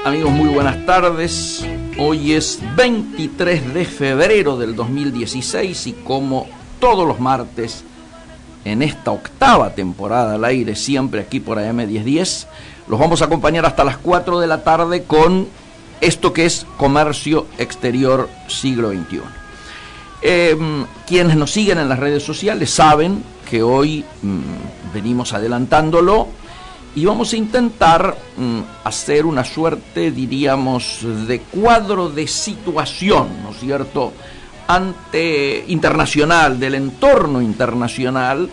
Amigos, muy buenas tardes. Hoy es 23 de febrero del 2016 y como todos los martes, en esta octava temporada al aire, siempre aquí por AM 1010, los vamos a acompañar hasta las 4 de la tarde con esto que es Comercio Exterior Siglo XXI. Quienes nos siguen en las redes sociales saben que hoy venimos adelantándolo y vamos a intentar hacer una suerte, diríamos, de cuadro de situación, ¿no es cierto?, internacional, del entorno internacional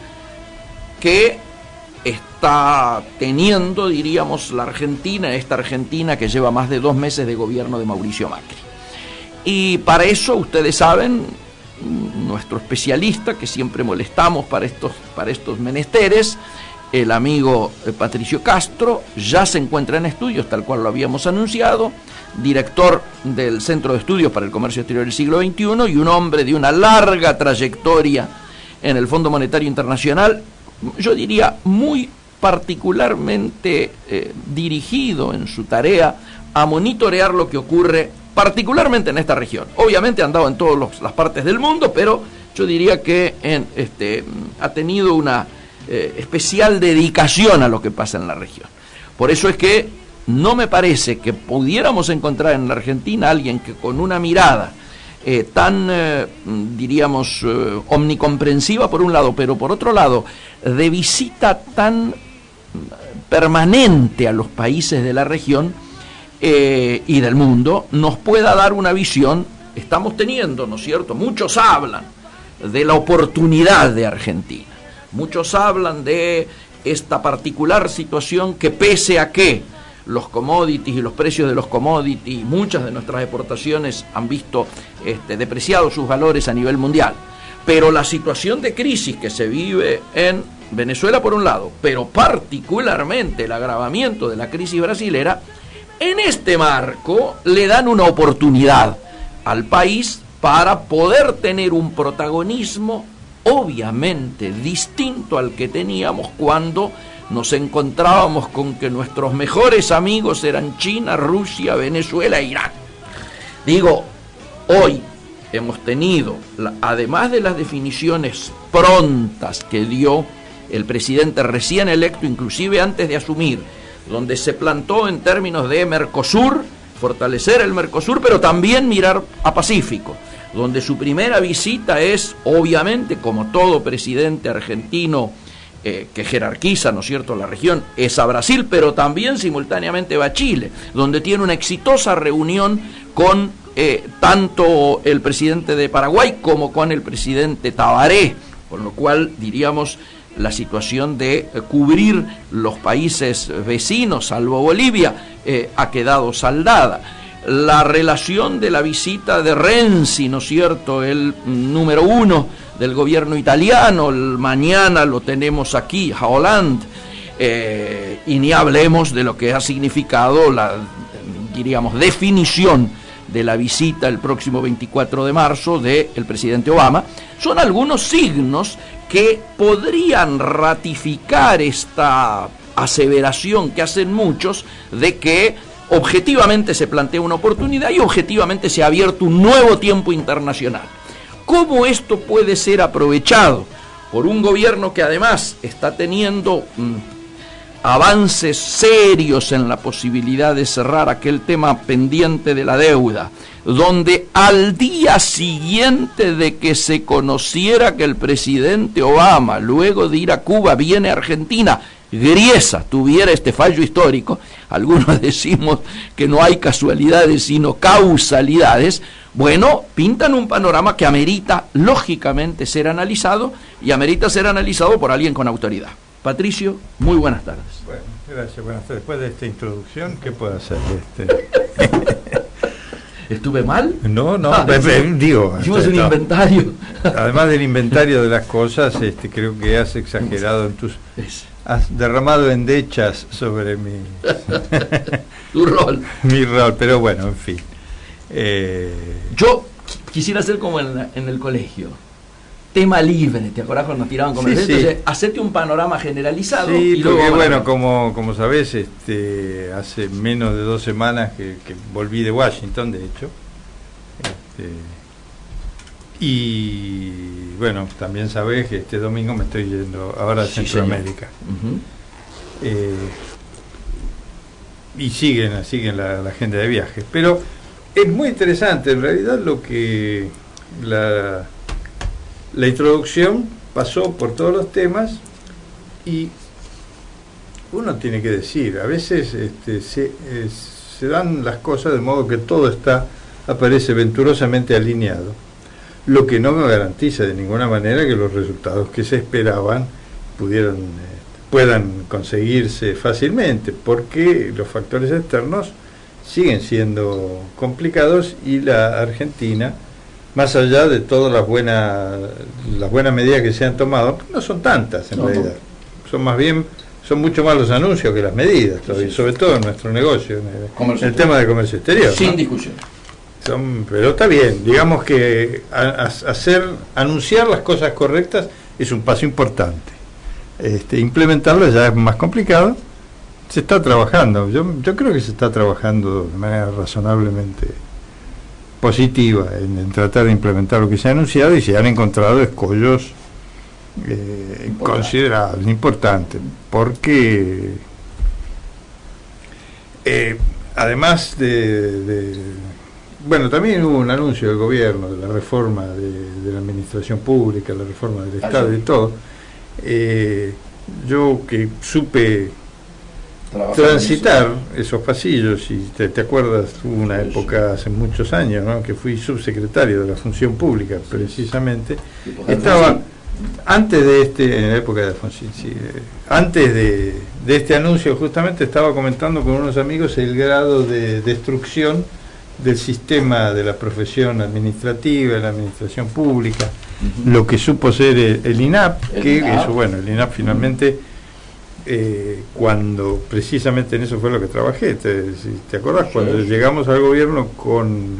que está teniendo, diríamos, la Argentina, esta Argentina que lleva más de 2 meses de gobierno de Mauricio Macri. Y para eso, ustedes saben, nuestro especialista, que siempre molestamos para estos menesteres, el amigo Patricio Castro, ya se encuentra en estudios, tal cual lo habíamos anunciado, director del Centro de Estudios para el Comercio Exterior del Siglo XXI y un hombre de una larga trayectoria en el Fondo Monetario Internacional, yo diría muy particularmente dirigido en su tarea a monitorear lo que ocurre particularmente en esta región. Obviamente ha andado en todas las partes del mundo, pero yo diría que ha tenido una especial dedicación a lo que pasa en la región. Por eso es que no me parece que pudiéramos encontrar en la Argentina a alguien que con una mirada tan, diríamos, omnicomprensiva por un lado, pero por otro lado, de visita tan permanente a los países de la región y del mundo, nos pueda dar una visión. Estamos teniendo, ¿no es cierto? Muchos hablan de la oportunidad de Argentina. Muchos hablan de esta particular situación que, pese a que los commodities y los precios de los commodities, muchas de nuestras exportaciones han visto depreciados sus valores a nivel mundial, pero la situación de crisis que se vive en Venezuela por un lado, pero particularmente el agravamiento de la crisis brasilera, en este marco le dan una oportunidad al país para poder tener un protagonismo obviamente distinto al que teníamos cuando nos encontrábamos con que nuestros mejores amigos eran China, Rusia, Venezuela e Irán. Digo, hoy hemos tenido, además de las definiciones prontas que dio el presidente recién electo, inclusive antes de asumir, donde se plantó en términos de Mercosur, fortalecer el Mercosur, pero también mirar a Pacífico, donde su primera visita es, obviamente, como todo presidente argentino que jerarquiza, ¿no es cierto?, la región, es a Brasil, pero también simultáneamente va a Chile, donde tiene una exitosa reunión con tanto el presidente de Paraguay como con el presidente Tabaré, con lo cual, diríamos, la situación de cubrir los países vecinos, salvo Bolivia, ha quedado saldada. La relación de la visita de Renzi, ¿no es cierto?, el número 1 del gobierno italiano, mañana lo tenemos aquí, a Hollande, y ni hablemos de lo que ha significado la, diríamos, definición de la visita el próximo 24 de marzo del presidente Obama. Son algunos signos que podrían ratificar esta aseveración que hacen muchos de que objetivamente se plantea una oportunidad y objetivamente se ha abierto un nuevo tiempo internacional. ¿Cómo esto puede ser aprovechado por un gobierno que además está teniendo avances serios en la posibilidad de cerrar aquel tema pendiente de la deuda, donde al día siguiente de que se conociera que el presidente Obama, luego de ir a Cuba, viene a Argentina, Griesa tuviera este fallo histórico? Algunos decimos que no hay casualidades sino causalidades. Bueno, pintan un panorama que amerita lógicamente ser analizado, y amerita ser analizado por alguien con autoridad. Patricio, muy buenas tardes. Bueno, gracias, buenas tardes. Después de esta introducción, ¿qué puedo hacer? ¿Estuve mal? No, digo. Hicimos un inventario. Además del inventario de las cosas, creo que has exagerado en tus... Has derramado endechas sobre mi... tu rol. Mi rol, pero bueno, en fin. Yo quisiera ser como en el colegio. tema libre, ¿te acordás cuando nos tiraban comerciales? Sí, sí. Entonces, hacete un panorama generalizado. Sí, y luego, porque bueno, como sabés, hace menos de 2 semanas que volví de Washington, de hecho. Y bueno, también sabés que este domingo me estoy yendo ahora a Sí, Centroamérica. Ujú. Y siguen la agenda de viajes. Pero es muy interesante, en realidad, lo que la introducción pasó por todos los temas, y uno tiene que decir, a veces se dan las cosas de modo que todo aparece venturosamente alineado, lo que no garantiza de ninguna manera que los resultados que se esperaban puedan conseguirse fácilmente, porque los factores externos siguen siendo complicados, y la Argentina, más allá de todas las buenas medidas que se han tomado, no son tantas en realidad, son mucho más los anuncios que las medidas todavía, sobre todo en nuestro negocio, en el tema de comercio exterior. Sin ¿no? discusión. Pero está bien, digamos que anunciar las cosas correctas es un paso importante. Implementarlas ya es más complicado. Se está trabajando, yo creo que se está trabajando de manera razonablemente positiva en tratar de implementar lo que se ha anunciado, y se han encontrado escollos considerables, importantes, porque además bueno, también hubo un anuncio del gobierno de la reforma de la administración pública, la reforma del Estado y todo. Yo que supe transitar esos pasillos, y te acuerdas, hubo una época hace muchos años, ¿no?, que fui subsecretario de la Función Pública, precisamente. Estaba antes de en la época de Alfonsín, sí, antes de este anuncio, justamente estaba comentando con unos amigos el grado de destrucción del sistema de la profesión administrativa, de la administración pública, lo que supo ser el INAP, el INAP finalmente, cuando precisamente en eso fue lo que trabajé, ¿te acordás? Cuando llegamos al gobierno con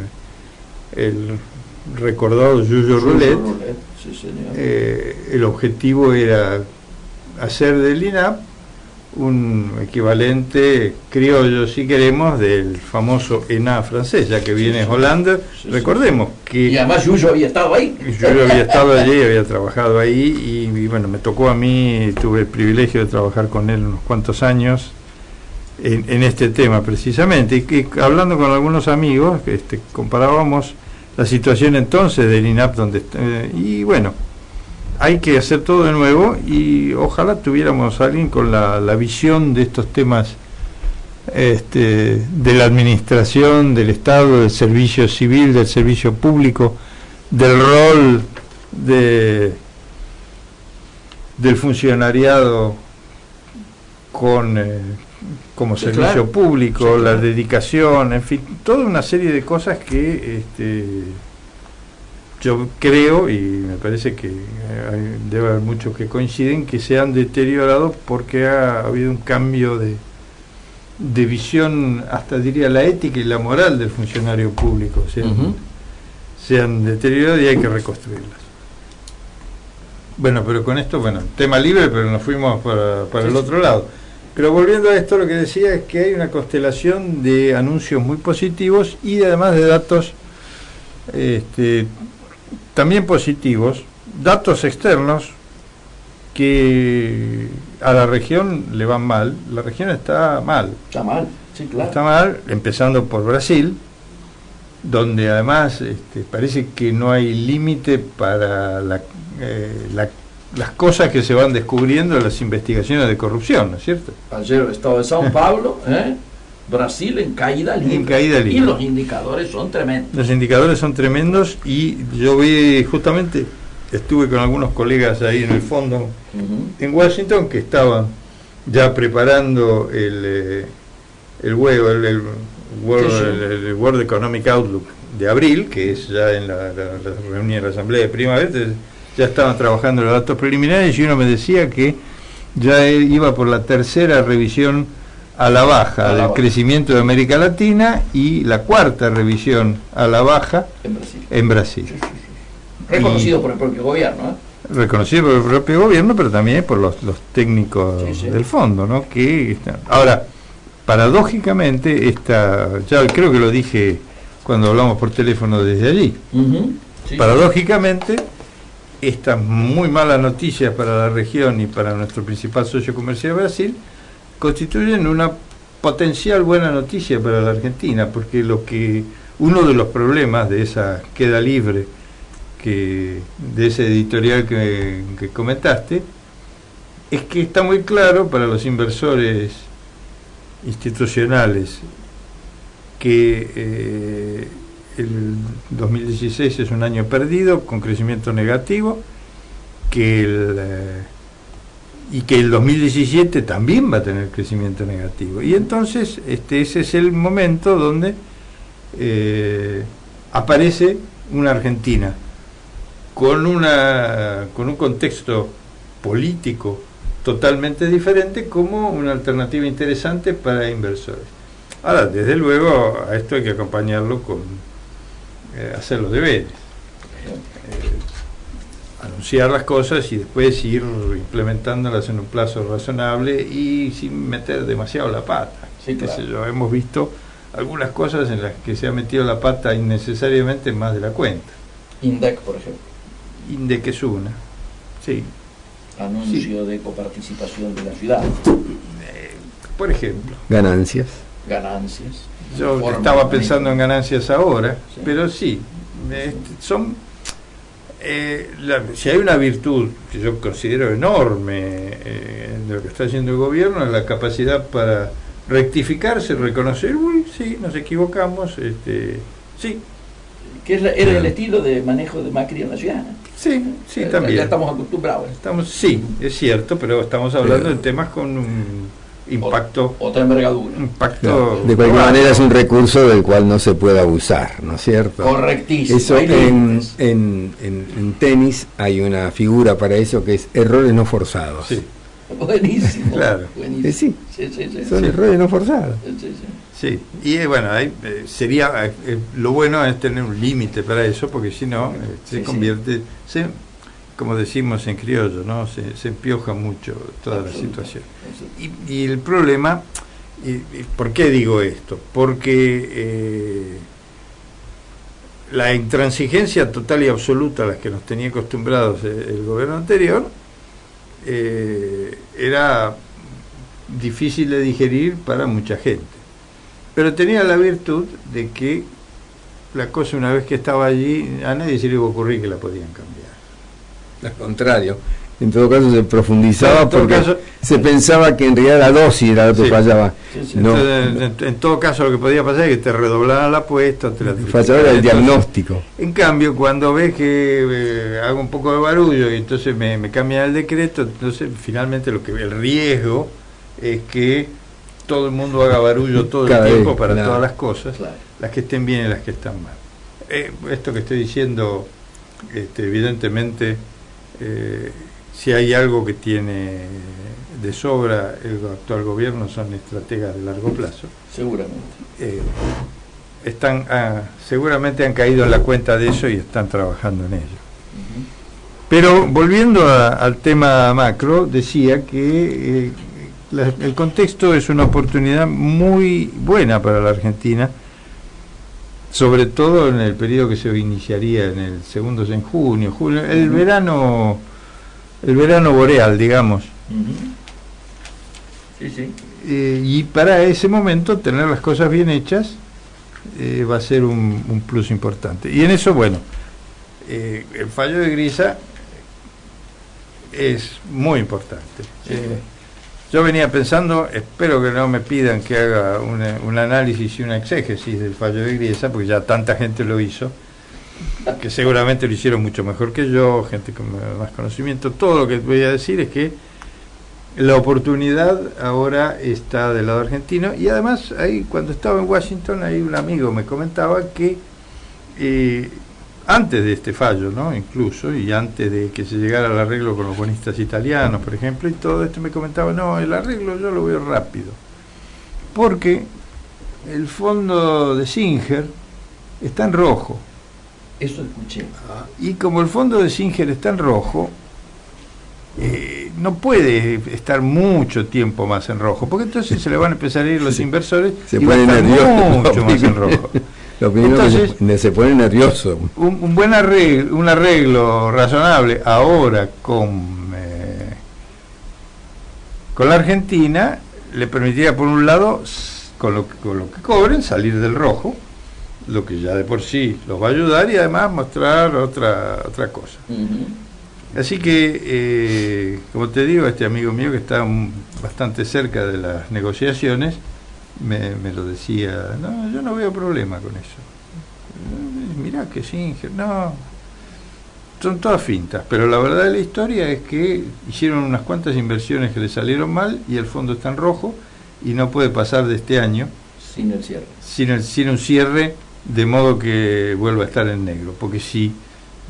el recordado Yuyo Roulette, sí, señor. El objetivo era hacer del INAP un equivalente criollo, si queremos, del famoso ENA francés, ya que viene Hollande. Recordemos que... Y además Yuyo había estado ahí. Yo había estado allí, había trabajado ahí, y bueno, me tocó a mí, tuve el privilegio de trabajar con él unos cuantos años en este tema precisamente, y hablando con algunos amigos, comparábamos la situación entonces del INAP, y bueno, hay que hacer todo de nuevo, y ojalá tuviéramos a alguien con la visión de estos temas de la administración, del Estado, del servicio civil, del servicio público, del rol del funcionariado como servicio claro. público, Sí, la claro. dedicación, en fin, toda una serie de cosas que yo creo, y me parece que debe haber muchos que coinciden, que se han deteriorado porque ha habido un cambio de visión, hasta diría la ética y la moral del funcionario público se han deteriorado, y hay que reconstruirlas. Bueno, pero con esto, tema libre, pero nos fuimos para el otro lado. Pero volviendo a esto, lo que decía es que hay una constelación de anuncios muy positivos, y además de datos también positivos, datos externos que a la región le van mal. La región está mal. Está mal, sí, claro. Está mal, empezando por Brasil, donde además parece que no hay límite para las cosas que se van descubriendo en las investigaciones de corrupción, ¿no es cierto? Ayer estaba en Sao Paulo, Brasil en caída libre. En caída libre. Y los indicadores son tremendos. Los indicadores son tremendos, y yo vi, justamente, estuve con algunos colegas ahí en el fondo, en Washington, que estaban ya preparando el World Economic Outlook de abril, que es ya en la reunión de la Asamblea de Primavera. Ya estaban trabajando los datos preliminares, y uno me decía que ya iba por la tercera revisión a la baja del crecimiento de América Latina, y la cuarta revisión a la baja en Brasil. Reconocido por el propio gobierno, ¿eh? Reconocido por el propio gobierno, pero también por los técnicos del fondo, ¿no? Ahora, paradójicamente, ya creo que lo dije cuando hablamos por teléfono desde allí, paradójicamente, estas muy malas noticias para la región y para nuestro principal socio comercial Brasil constituyen una potencial buena noticia para la Argentina, porque uno de los problemas de esa queda libre, de ese editorial que comentaste, es que está muy claro para los inversores institucionales que el 2016 es un año perdido con crecimiento negativo, y que el 2017 también va a tener crecimiento negativo, y entonces ese es el momento donde aparece una Argentina con un contexto político totalmente diferente como una alternativa interesante para inversores. Ahora, desde luego, a esto hay que acompañarlo con hacer los deberes, anunciar las cosas y después ir implementándolas en un plazo razonable y sin meter demasiado la pata. Sí, claro. Hemos visto algunas cosas en las que se ha metido la pata innecesariamente más de la cuenta. INDEC, por ejemplo. INDEC es una, sí. Anuncio de coparticipación de la ciudad. Por ejemplo. Ganancias. Yo estaba pensando en ganancias ahora, pero sí, si hay una virtud que yo considero enorme de lo que está haciendo el gobierno, es la capacidad para rectificarse, reconocer, sí, nos equivocamos, sí. Que era el estilo de manejo de Macri en la ciudad. Sí, también. Ya estamos acostumbrados. Sí, es cierto, pero estamos hablando de temas con un impacto. Otra envergadura. Impacto. De cualquier manera es un recurso del cual no se puede abusar, ¿no es cierto? Correctísimo. Eso en tenis hay una figura para eso que es errores no forzados. Sí. Buenísimo. Claro. Buenísimo. Son errores no forzados. Sí, y bueno, sería lo bueno es tener un límite para eso, porque si no se convierte, como decimos en criollo, ¿no? Se empioja mucho toda la situación. Y el problema, ¿por qué digo esto? Porque la intransigencia total y absoluta a la que nos tenía acostumbrados el gobierno anterior era difícil de digerir para mucha gente, pero tenía la virtud de que la cosa, una vez que estaba allí, a nadie se le iba a ocurrir que la podían cambiar. Al contrario, en todo caso se profundizaba porque caso, se pensaba que en realidad la dosis era lo que fallaba. No. Entonces, en todo caso, lo que podía pasar es que te redoblaban la apuesta, fallaba era el diagnóstico. En cambio, cuando ves que hago un poco de barullo y entonces me cambian el decreto, entonces finalmente el riesgo es que todo el mundo haga barullo todo el tiempo para todas las cosas, las que estén bien y las que están mal. Esto que estoy diciendo, evidentemente, si hay algo que tiene de sobra el actual gobierno son estrategas de largo plazo. Seguramente. Seguramente han caído en la cuenta de eso y están trabajando en ello. Pero volviendo al tema macro, decía que el contexto es una oportunidad muy buena para la Argentina, sobre todo en el periodo que se iniciaría en el segundo, en junio, julio, el verano boreal, digamos. Y para ese momento tener las cosas bien hechas va a ser un plus importante. Y en eso, bueno, el fallo de Grisa es muy importante. Yo venía pensando, espero que no me pidan que haga un análisis y una exégesis del fallo de Griesa, porque ya tanta gente lo hizo, que seguramente lo hicieron mucho mejor que yo, gente con más conocimiento. Todo lo que voy a decir es que la oportunidad ahora está del lado argentino, y además ahí cuando estaba en Washington, ahí un amigo me comentaba que antes de este fallo, ¿no? Incluso, y antes de que se llegara al arreglo con los bonistas italianos, por ejemplo, y todo esto, me comentaba, no, el arreglo yo lo veo rápido, porque el fondo de Singer está en rojo, Eso escuché. Y como el fondo de Singer está en rojo, no puede estar mucho tiempo más en rojo, porque entonces se le van a empezar a ir los inversores se y ponen va a estar nerviosos. mucho más en rojo. Lo primero Entonces, que se pone nervioso. un buen arreglo, un arreglo razonable ahora con la Argentina le permitiría, por un lado, con lo que cobren, salir del rojo, lo que ya de por sí los va a ayudar, y además mostrar otra cosa. Así que, como te digo, este amigo mío que está bastante cerca de las negociaciones, me lo decía: no, yo no veo problema con eso. Mirá que Singer, no, son todas fintas, pero la verdad de la historia es que hicieron unas cuantas inversiones que le salieron mal y el fondo está en rojo y no puede pasar de este año sin el cierre, sin un cierre, de modo que vuelva a estar en negro, porque si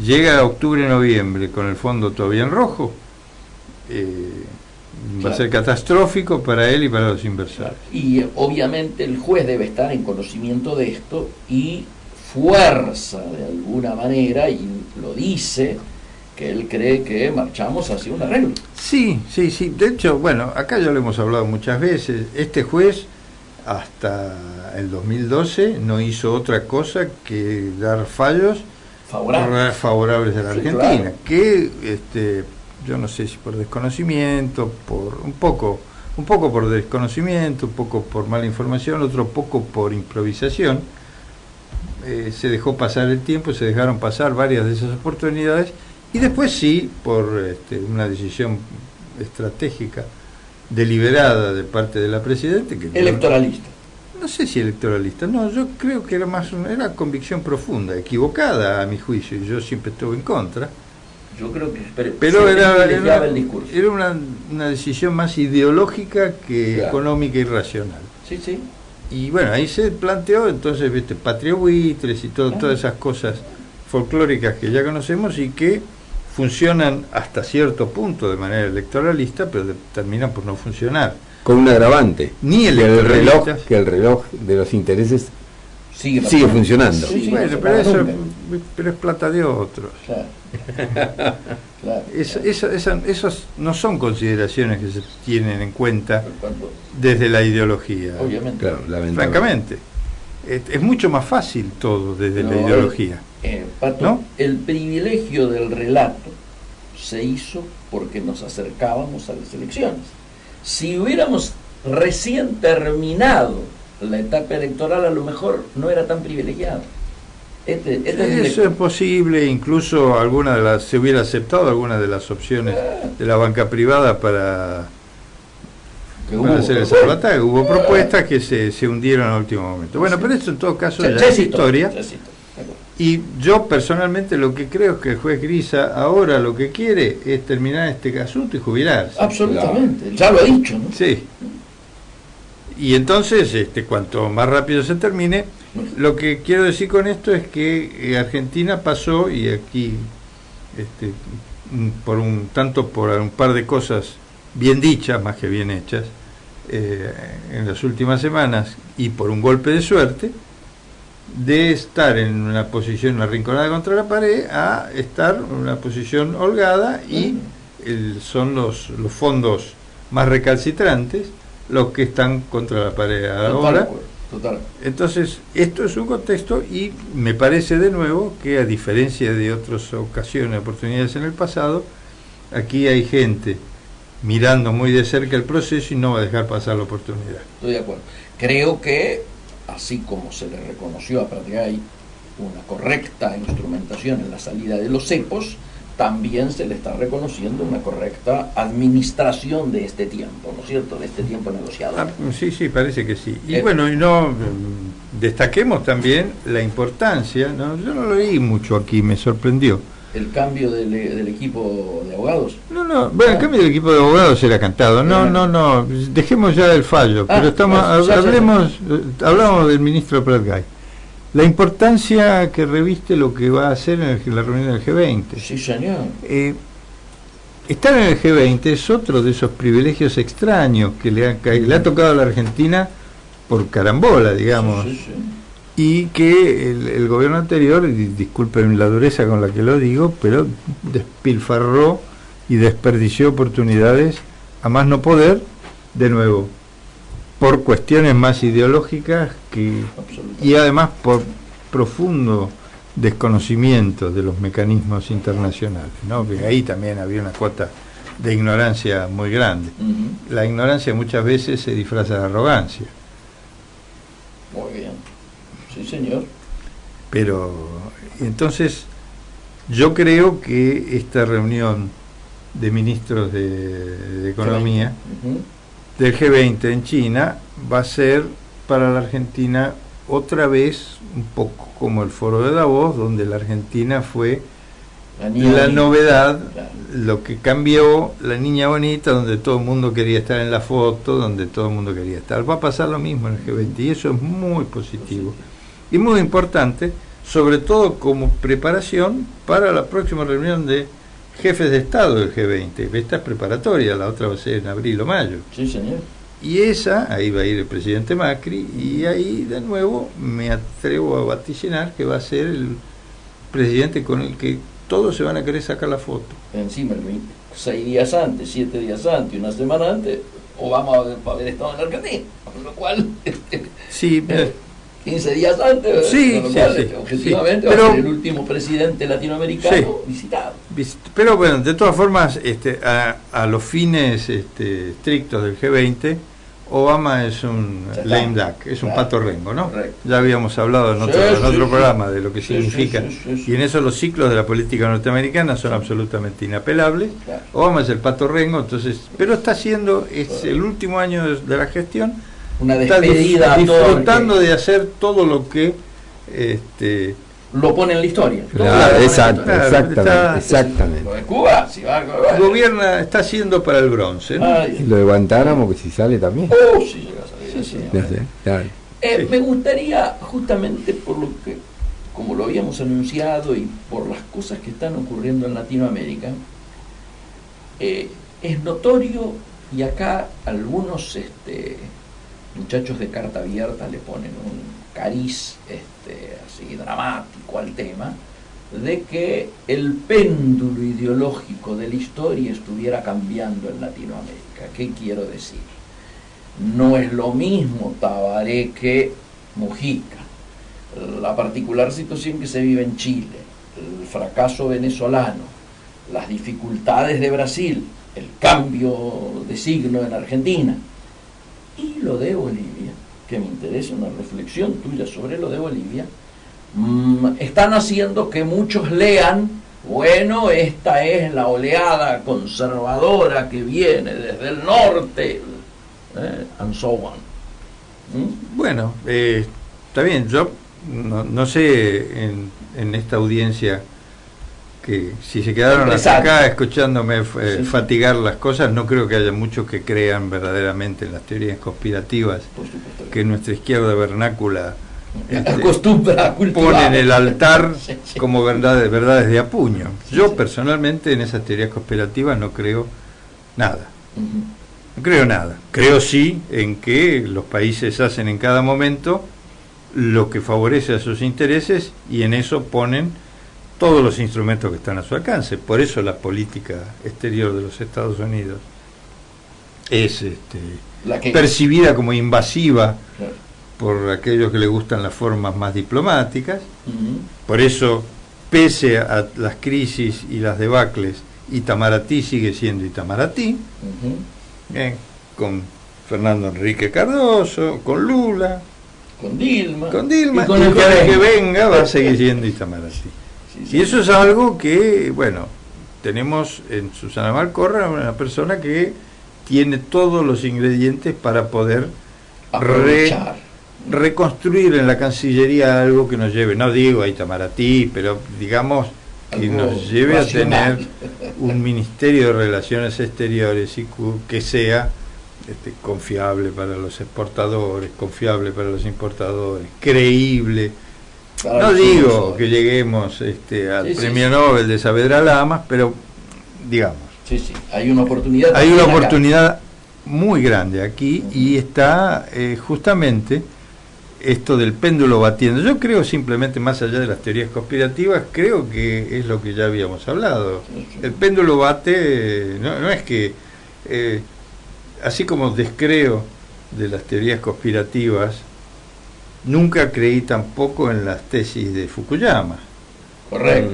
llega a octubre, noviembre con el fondo todavía en rojo, va a ser catastrófico para él y para los inversores. Y obviamente el juez debe estar en conocimiento de esto y fuerza de alguna manera, y lo dice, que él cree que marchamos hacia un arreglo. Sí. De hecho, bueno, acá ya lo hemos hablado muchas veces. Este juez hasta el 2012 no hizo otra cosa que dar fallos favorables a la Argentina, claro. Que yo no sé si por desconocimiento, un poco por desconocimiento, un poco por mala información, otro poco por improvisación, se dejó pasar el tiempo, se dejaron pasar varias de esas oportunidades, y después sí, por una decisión estratégica deliberada de parte de la Presidenta, que Electoralista. no sé si electoralista, no, yo creo que era era convicción profunda, equivocada a mi juicio, y yo siempre estuve en contra. Yo creo que pero era el discurso. Era una decisión más ideológica que Claro. económica y racional. Sí. Y bueno, ahí se planteó entonces, patria buitres y todas esas cosas folclóricas que ya conocemos y que funcionan hasta cierto punto de manera electoralista, pero terminan por no funcionar. Con un agravante, Ni que el reloj de los intereses sigue funcionando. Sí, bueno, pero es plata de otros. Claro. Esas no son consideraciones que se tienen en cuenta desde la ideología. Obviamente. Claro, lamentablemente. Francamente, es mucho más fácil todo desde la ideología. Pato, ¿no? El privilegio del relato se hizo porque nos acercábamos a las elecciones. Si hubiéramos recién terminado la etapa electoral, a lo mejor no era tan privilegiado. Eso es posible, incluso se hubiera aceptado algunas de las opciones de la banca privada para hacer esa plata. Hubo propuestas que se hundieron al último momento. Bueno, pero eso en todo caso es historia. Y yo personalmente lo que creo es que el juez Grisa ahora lo que quiere es terminar este asunto y jubilarse. Absolutamente, ya lo ha dicho, ¿no? Sí. Y entonces, cuanto más rápido se termine, lo que quiero decir con esto es que Argentina pasó, y aquí por un par de cosas bien dichas, más que bien hechas, en las últimas semanas, y por un golpe de suerte, de estar en una posición arrinconada contra la pared a estar en una posición holgada, y son los fondos más recalcitrantes los que están contra la pared ahora. Total. Entonces, esto es un contexto, y me parece de nuevo que, a diferencia de otras ocasiones, oportunidades en el pasado, aquí hay gente mirando muy de cerca el proceso y no va a dejar pasar la oportunidad. Estoy de acuerdo. Creo que, así como se le reconoció a Pratgay una correcta instrumentación en la salida de los cepos, también se le está reconociendo una correcta administración de este tiempo, ¿no es cierto?, de este tiempo negociado. Sí, parece que sí. Y bueno, destaquemos también la importancia, ¿no? Yo no lo leí mucho aquí, me sorprendió. ¿El cambio del equipo de abogados? No, bueno, el cambio del equipo de abogados era cantado. No, dejemos ya el fallo, pero hablamos del ministro Pratgay. La importancia que reviste lo que va a hacer en la reunión del G20. Sí, señor. Estar en el G20 es otro de esos privilegios extraños que le ha tocado a la Argentina por carambola, digamos. Sí. y que el gobierno anterior, y disculpen la dureza con la que lo digo, pero despilfarró y desperdició oportunidades a más no poder, de nuevo, por cuestiones más ideológicas y además por profundo desconocimiento de los mecanismos internacionales, ¿no? Que ahí también había una cuota de ignorancia muy grande. La ignorancia muchas veces se disfraza de arrogancia. Muy bien. Sí, señor. Pero entonces yo creo que esta reunión de ministros de Economía del G20 en China va a ser para la Argentina otra vez un poco como el foro de Davos, donde la Argentina fue la novedad, claro, lo que cambió, la niña bonita, donde todo el mundo quería estar en la foto, donde todo el mundo quería estar. Va a pasar lo mismo en el G20 y eso es muy positivo y muy importante, sobre todo como preparación para la próxima reunión de jefes de Estado del G20. Esta es preparatoria, la otra va a ser en abril o mayo. Sí, señor. Y ahí va a ir el presidente Macri, y ahí de nuevo me atrevo a vaticinar que va a ser el presidente con el que todos se van a querer sacar la foto. Encima, 6 días antes, 7 días antes, una semana antes, Obama va a haber estado en la Argentina, con lo cual, sí, 15 días antes, sí, con lo cual, sí, objetivamente, sí, va a ser el último presidente latinoamericano visitado. Pero bueno, de todas formas, a los fines estrictos del G20, Obama es un lame duck, es un pato rengo, ¿no? Correcto. Ya habíamos hablado en otro programa de lo que significa, y en eso los ciclos de la política norteamericana son absolutamente inapelables. Claro. Obama es el pato rengo, entonces, pero está haciendo, es el último año de la gestión, una despedida, está disfrutando de hacer todo lo que lo pone en la historia. Claro, exactamente. Lo de Cuba, si va a gobierna, está haciendo para el bronce, ¿no? Y lo de Guantánamo, que si sale también. Sí, llega a salir. Claro. Me gustaría, justamente por lo que, como lo habíamos anunciado y por las cosas que están ocurriendo en Latinoamérica, es notorio, y acá algunos muchachos de carta abierta le ponen un cariz así dramático al tema, de que el péndulo ideológico de la historia estuviera cambiando en Latinoamérica. ¿Qué quiero decir? No es lo mismo Tabaré que Mujica, la particular situación que se vive en Chile, el fracaso venezolano, las dificultades de Brasil, el cambio de signo en Argentina y lo de Bolivia, que me interesa una reflexión tuya sobre lo de Bolivia, están haciendo que muchos lean, bueno, esta es la oleada conservadora que viene desde el norte, and so on. Bueno, está bien, yo no sé en esta audiencia que si se quedaron hasta acá escuchándome fatigar las cosas, no creo que haya muchos que crean verdaderamente en las teorías conspirativas que nuestra izquierda vernácula acostumbra pone en el altar como verdades de apuño. Yo personalmente en esas teorías conspirativas no creo nada. No creo nada. Creo sí en que los países hacen en cada momento lo que favorece a sus intereses y en eso ponen todos los instrumentos que están a su alcance. Por eso la política exterior de los Estados Unidos es percibida como invasiva por aquellos que le gustan las formas más diplomáticas. Por eso, pese a las crisis y las debacles, Itamaraty sigue siendo Itamaraty, con Fernando Enrique Cardoso, con Lula, con Dilma, y con el que venga va a seguir siendo Itamaraty. Y eso es algo que, bueno, tenemos en Susana Malcorra una persona que tiene todos los ingredientes para poder reconstruir en la Cancillería algo que nos lleve, no digo a Itamaraty, pero digamos que nos lleve a tener un Ministerio de Relaciones Exteriores y que sea confiable para los exportadores, confiable para los importadores, creíble. No digo que lleguemos al premio Nobel de Saavedra Lamas, pero digamos. Hay una oportunidad. Hay una oportunidad muy grande aquí y está justamente esto del péndulo batiendo. Yo creo simplemente, más allá de las teorías conspirativas, creo que es lo que ya habíamos hablado. El péndulo bate, no es que, así como descreo de las teorías conspirativas, nunca creí tampoco en las tesis de Fukuyama. Correcto.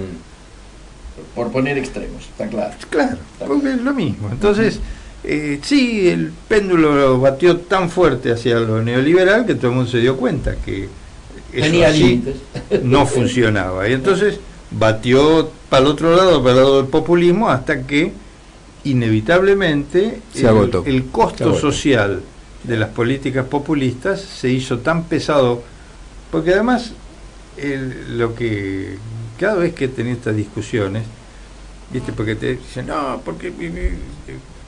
Por poner extremos, está claro. Claro, porque es lo mismo. Entonces, sí, el péndulo batió tan fuerte hacia lo neoliberal que todo el mundo se dio cuenta que eso así no funcionaba. Y entonces batió para el otro lado, para el lado del populismo, hasta que inevitablemente el costo social de las políticas populistas se hizo tan pesado, porque además lo que cada vez que tenía estas discusiones, ¿viste? Porque te dicen, no, porque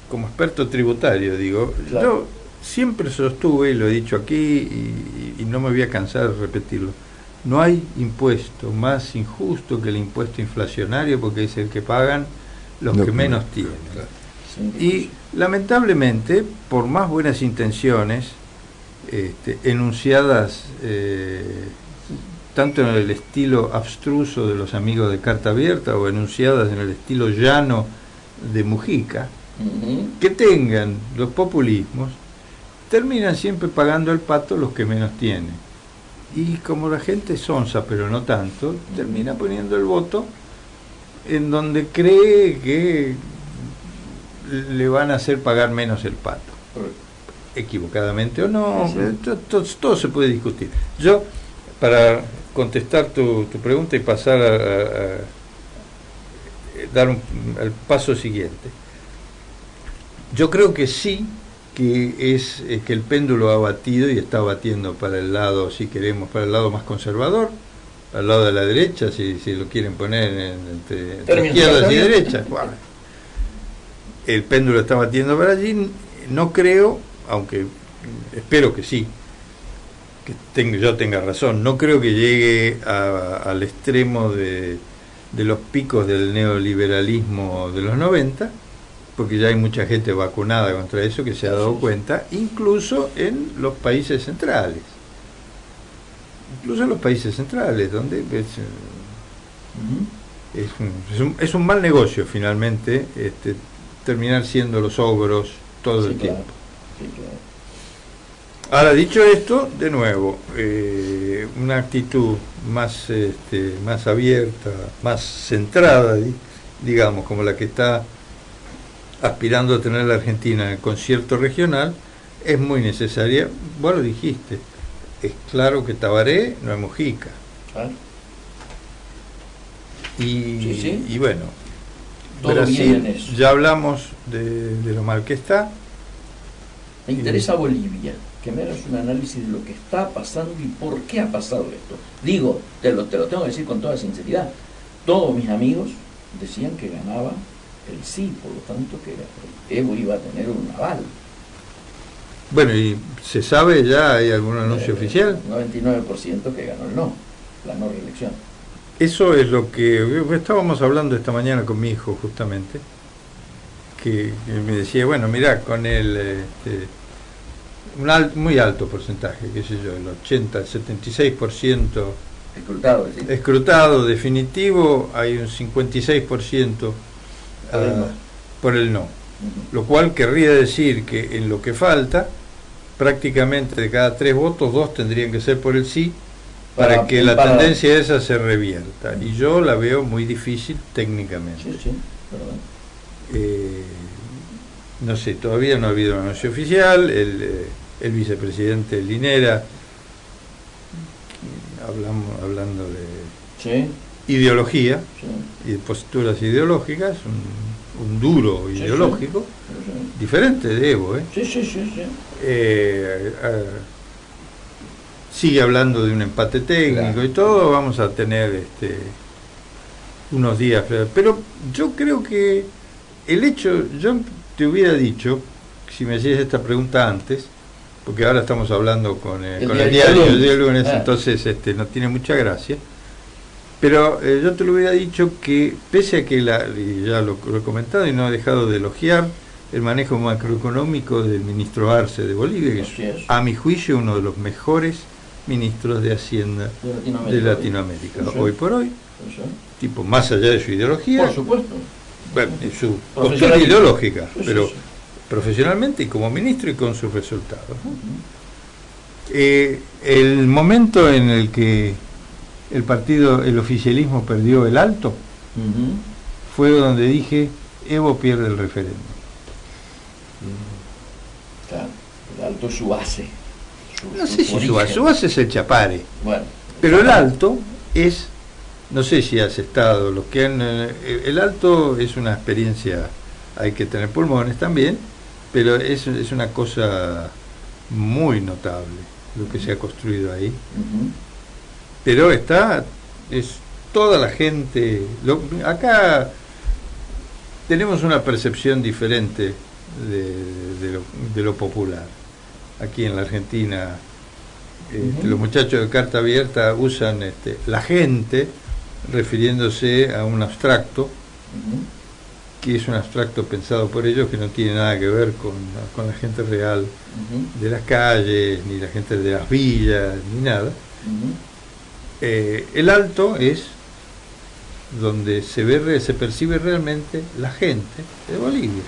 como experto tributario, digo, claro, yo siempre sostuve, y lo he dicho aquí, y no me voy a cansar de repetirlo, no hay impuesto más injusto que el impuesto inflacionario, porque es el que pagan los que menos tienen. Claro. Y lamentablemente, por más buenas intenciones, enunciadas tanto en el estilo abstruso de los amigos de Carta Abierta o enunciadas en el estilo llano de Mujica, que tengan los populismos, terminan siempre pagando el pato los que menos tienen. Y como la gente es sonsa, pero no tanto, termina poniendo el voto en donde cree que le van a hacer pagar menos el pato. Equivocadamente o no, todo se puede discutir. Yo, para contestar tu pregunta y pasar a dar el paso siguiente, yo creo que sí, que es que el péndulo ha batido y está batiendo para el lado, si queremos, para el lado más conservador, al lado de la derecha, si lo quieren poner entre izquierdas y derechas. Bueno, el péndulo está batiendo para allí. No creo, aunque espero que sí, que yo tenga razón, no creo que llegue al extremo de los picos del neoliberalismo de los 90, porque ya hay mucha gente vacunada contra eso que se ha dado cuenta, incluso en los países centrales. Incluso en los países centrales, donde es un mal negocio finalmente terminar siendo los ogros todo el tiempo. Sí, claro. Ahora, dicho esto, de nuevo, una actitud más abierta, más centrada, digamos, como la que está aspirando a tener la Argentina en el concierto regional, es muy necesaria. Vos lo dijiste, es claro que Tabaré no es Mujica. Claro. Y bueno, Brasil, ya hablamos de lo mal que está. Me interesa Bolivia, que me hagas un análisis de lo que está pasando y por qué ha pasado esto. Digo, te lo tengo que decir con toda sinceridad, todos mis amigos decían que ganaba el sí, por lo tanto que Evo iba a tener un aval. Bueno, y se sabe ya, ¿hay algún anuncio oficial? 99% que ganó el no, la no reelección. Eso es lo que estábamos hablando esta mañana con mi hijo justamente, que me decía, bueno, mirá, con el muy alto porcentaje, qué sé yo, el 80, el 76% escrutado definitivo, hay un 56% por el no. Lo cual querría decir que en lo que falta, prácticamente de cada 3 votos, 2 tendrían que ser por el sí, para que la tendencia esa se revierta. Y yo la veo muy difícil técnicamente. Sí, no sé, todavía no ha habido un anuncio oficial. El vicepresidente Linera, hablando de ideología y de posturas ideológicas, un duro ideológico, diferente de Evo, sigue hablando de un empate técnico y todo. Vamos a tener unos días, pero yo creo que el hecho, yo te hubiera dicho, si me hacías esta pregunta antes, porque ahora estamos hablando con el diario de lunes, entonces no tiene mucha gracia, pero yo te lo hubiera dicho que, pese a que y ya lo he comentado y no he dejado de elogiar el manejo macroeconómico del ministro Arce de Bolivia, que es, a mi juicio, uno de los mejores ministros de Hacienda de Latinoamérica. Sí. Hoy por hoy, Sí. tipo más allá de su ideología, Por supuesto. bueno, de su postura ideológica, pero profesionalmente y como ministro y con sus resultados, ¿no? El momento en el que el oficialismo perdió el Alto, fue donde dije, Evo pierde el referéndum. Claro, el Alto es su base. No sé si su base es el Chapare, Bueno, pero el Alto es, no sé si has estado, los que han, el Alto es una experiencia, hay que tener pulmones también, pero es una cosa muy notable lo que se ha construido ahí. Pero es toda la gente, acá tenemos una percepción diferente de lo popular. Aquí en la Argentina, los muchachos de carta abierta usan la gente, refiriéndose a un abstracto, que es un abstracto pensado por ellos, que no tiene nada que ver con la gente real de las calles, ni la gente de las villas, ni nada. El Alto es donde se percibe realmente la gente de Bolivia,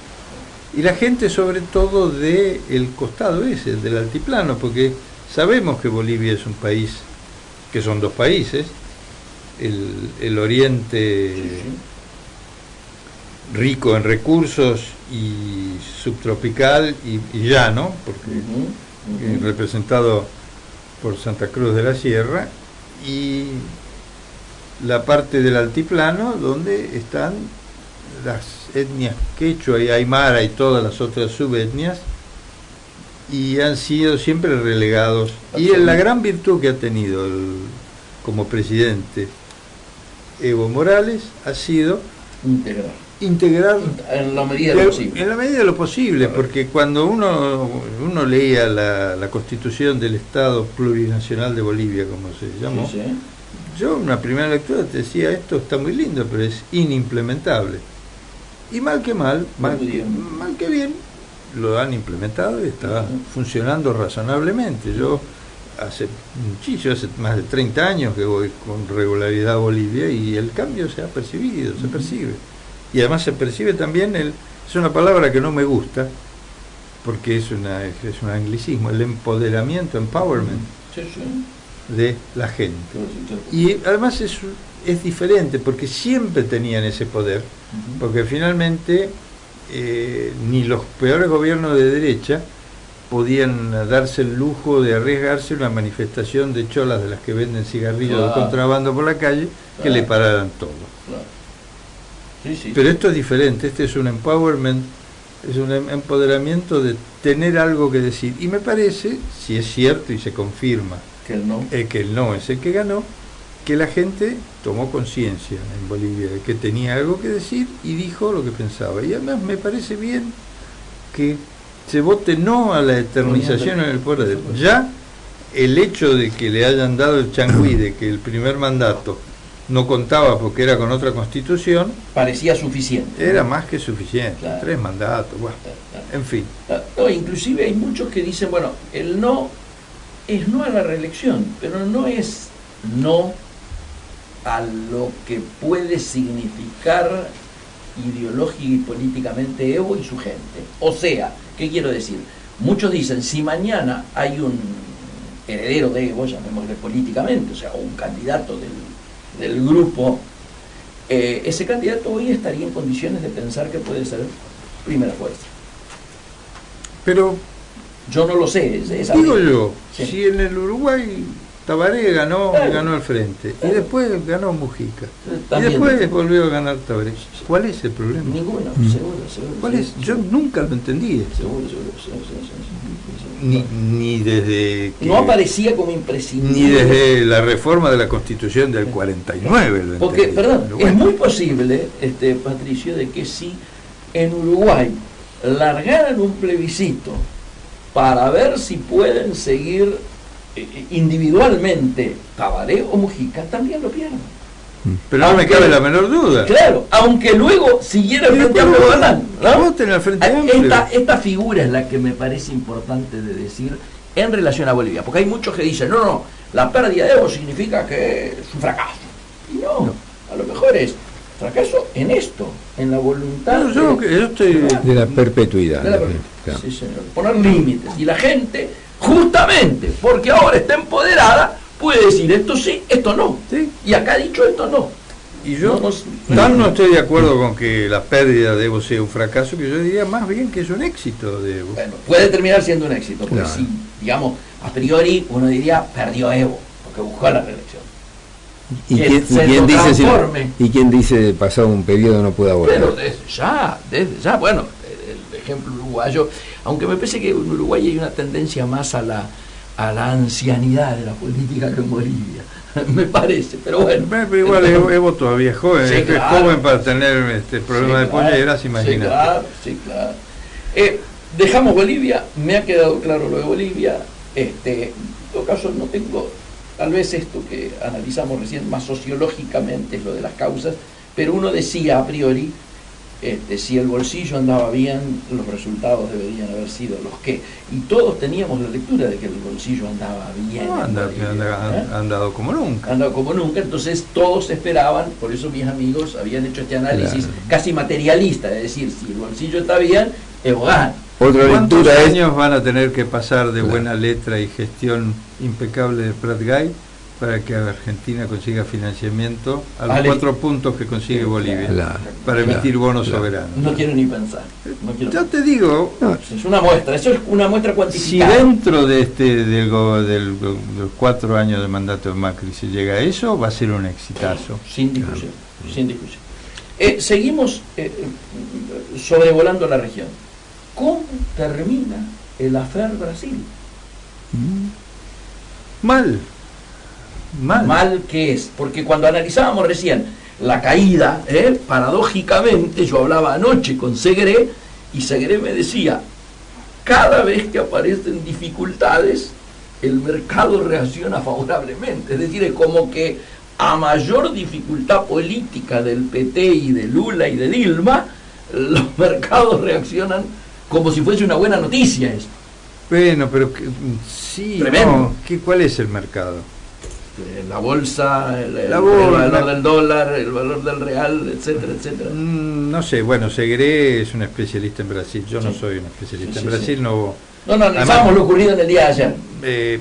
y la gente sobre todo del costado ese, del altiplano, porque sabemos que Bolivia es un país, que son dos países, el oriente rico en recursos y subtropical y llano, porque representado por Santa Cruz de la Sierra, y la parte del altiplano donde están las etnias quechua y aymara y todas las otras subetnias, y han sido siempre relegados. Y la gran virtud que ha tenido como presidente Evo Morales ha sido integrar en la medida de lo posible. En la medida de lo posible, porque cuando uno leía la constitución del Estado Plurinacional de Bolivia, como se llamó, yo en una primera lectura te decía, esto está muy lindo, pero es inimplementable. Y mal que bien, lo han implementado y está funcionando razonablemente. Yo hace más de 30 años que voy con regularidad a Bolivia, y el cambio se ha percibido, se percibe. Y además se percibe también, es una palabra que no me gusta, porque es un anglicismo, el empoderamiento, empowerment de la gente. Y además es diferente, porque siempre tenían ese poder, porque finalmente ni los peores gobiernos de derecha podían darse el lujo de arriesgarse una manifestación de cholas de las que venden cigarrillos de contrabando por la calle, que le pararan todo. Pero esto es diferente, este es un empowerment, es un empoderamiento de tener algo que decir. Y me parece, si es cierto y se confirma que el no es el que ganó, que la gente tomó conciencia en Bolivia de que tenía algo que decir y dijo lo que pensaba. Y además me parece bien que se vote no a la eternización en el poder. Ya el hecho de que le hayan dado el changüí de que el primer mandato no contaba porque era con otra constitución, parecía suficiente. Era más que suficiente, 3 mandatos, bueno, en fin. No, inclusive hay muchos que dicen, bueno, el no es no a la reelección, pero no es no a lo que puede significar ideológica y políticamente Evo y su gente. O sea, ¿qué quiero decir? Muchos dicen, si mañana hay un heredero de Evo, llamémosle políticamente, o sea, un candidato del grupo, ese candidato hoy estaría en condiciones de pensar que puede ser primera fuerza. Pero yo no lo sé, digo yo, si en el Uruguay Tabaré ganó al frente, y después ganó Mujica, y después volvió a ganar Tabaré, ¿cuál es el problema? Ninguno, seguro. ¿Cuál es? Yo nunca lo entendí. Seguro. Ni desde que, no aparecía como imprescindible, ni desde la reforma de la Constitución del 49 porque, perdón, es muy posible, Patricio, de que si en Uruguay largaran un plebiscito para ver si pueden seguir individualmente Tabaré o Mujica, también lo pierden. Pero no me cabe la menor duda. Claro, aunque luego siguiera el Frente Amplio ganando, ¿no? Esta figura es la que me parece importante de decir en relación a Bolivia, porque hay muchos que dicen, no, la pérdida de Evo significa que es un fracaso. Y no, a lo mejor es fracaso en esto, en la voluntad yo estoy de la perpetuidad. Claro. Sí, señor. Poner límites. Y la gente, justamente porque ahora está empoderada, puede decir esto sí, esto no. Sí. Y acá ha dicho esto no. Y yo no estoy de acuerdo con que la pérdida de Evo sea un fracaso, que yo diría más bien que es un éxito de Evo. Bueno, puede terminar siendo un éxito, porque Claro. sí, digamos, a priori uno diría perdió Evo, porque buscó la reelección. ¿Y Que quién, se quién dice transforme. ¿Y quién dice pasado un periodo no pueda volver? Pero desde ya, bueno, el ejemplo uruguayo, aunque me parece que en Uruguay hay una tendencia más a la ancianidad de la política que en Bolivia, me parece, pero bueno. Pero igual Evo todavía es joven, Sí, es claro. joven para tener problema de polleras, imagínate. Sí, claro. Dejamos Bolivia, me ha quedado claro lo de Bolivia. En todo caso no tengo, tal vez esto que analizamos recién más sociológicamente es lo de las causas, pero uno decía a priori, si el bolsillo andaba bien, los resultados deberían haber sido los que, y todos teníamos la lectura de que el bolsillo andaba bien. No, ha andado como nunca. Andaba como nunca, entonces todos esperaban, por eso mis amigos habían hecho este análisis casi materialista, es decir, si el bolsillo está bien, Evo gana. Otra ¿Cuántos lectura años van a tener que pasar de buena letra y gestión impecable de Prat Gay para que Argentina consiga financiamiento a los 4 puntos que consigue Bolivia para emitir bonos soberanos? No quiero ni pensar. Yo te digo, Es una muestra, eso es una muestra si cuantificada. dentro de de los 4 años de mandato de Macri se llega a eso, va a ser un exitazo. Sin discusión, sin discusión. Seguimos sobrevolando la región. ¿Cómo termina el Afer Brasil? Mal. Mal que es, porque cuando analizábamos recién la caída, paradójicamente, yo hablaba anoche con Segre, y Segre me decía, cada vez que aparecen dificultades, el mercado reacciona favorablemente, es decir, es como que a mayor dificultad política del PT y de Lula y de Dilma, los mercados reaccionan como si fuese una buena noticia eso. Bueno, pero sí, Tremendo. no, ¿cuál es el mercado? La bolsa, el bolsa, valor del dólar, el valor del real, etcétera, etcétera. No sé, bueno, Segre es un especialista en Brasil, yo no soy un especialista en Brasil, no... No, analizamos lo ocurrido en el día de ayer.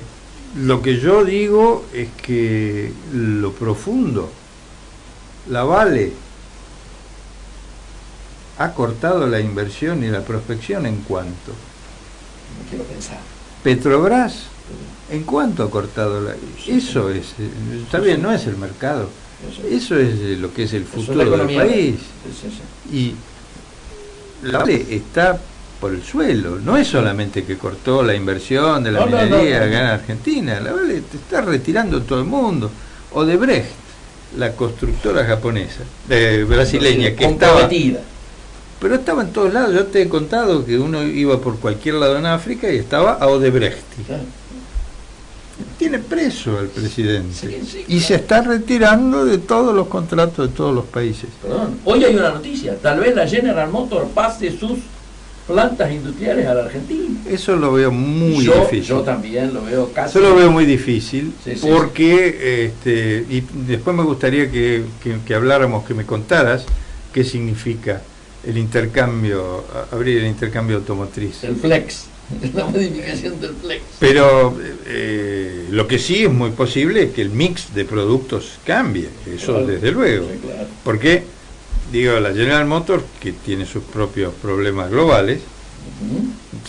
Lo que yo digo es que lo profundo, la Vale ha cortado la inversión y la prospección en cuánto. No quiero pensar. Petrobras, ¿en cuánto ha cortado la...? Eso es, está bien, no es el mercado, eso es lo que es el futuro del país. Y la Vale está por el suelo, no es solamente que cortó la inversión de la minería acá en Argentina, la Vale te está retirando todo el mundo. Odebrecht, la constructora japonesa, brasileña, que estaba... Pero estaba en todos lados, yo te he contado que uno iba por cualquier lado en África y estaba a Odebrecht. Tiene preso al presidente y se está retirando de todos los contratos de todos los países. Perdón, hoy hay una noticia, tal vez la General Motors pase sus plantas industriales a la Argentina. Eso lo veo muy difícil. Yo también lo veo casi. Eso lo veo muy difícil, porque y después me gustaría que habláramos, que me contaras qué significa el intercambio, abrir el intercambio automotriz. El flex, la modificación del flex. Pero lo que sí es muy posible es que el mix de productos cambie, eso claro, desde luego. Sí, claro. Porque, digo, la General Motors, que tiene sus propios problemas globales,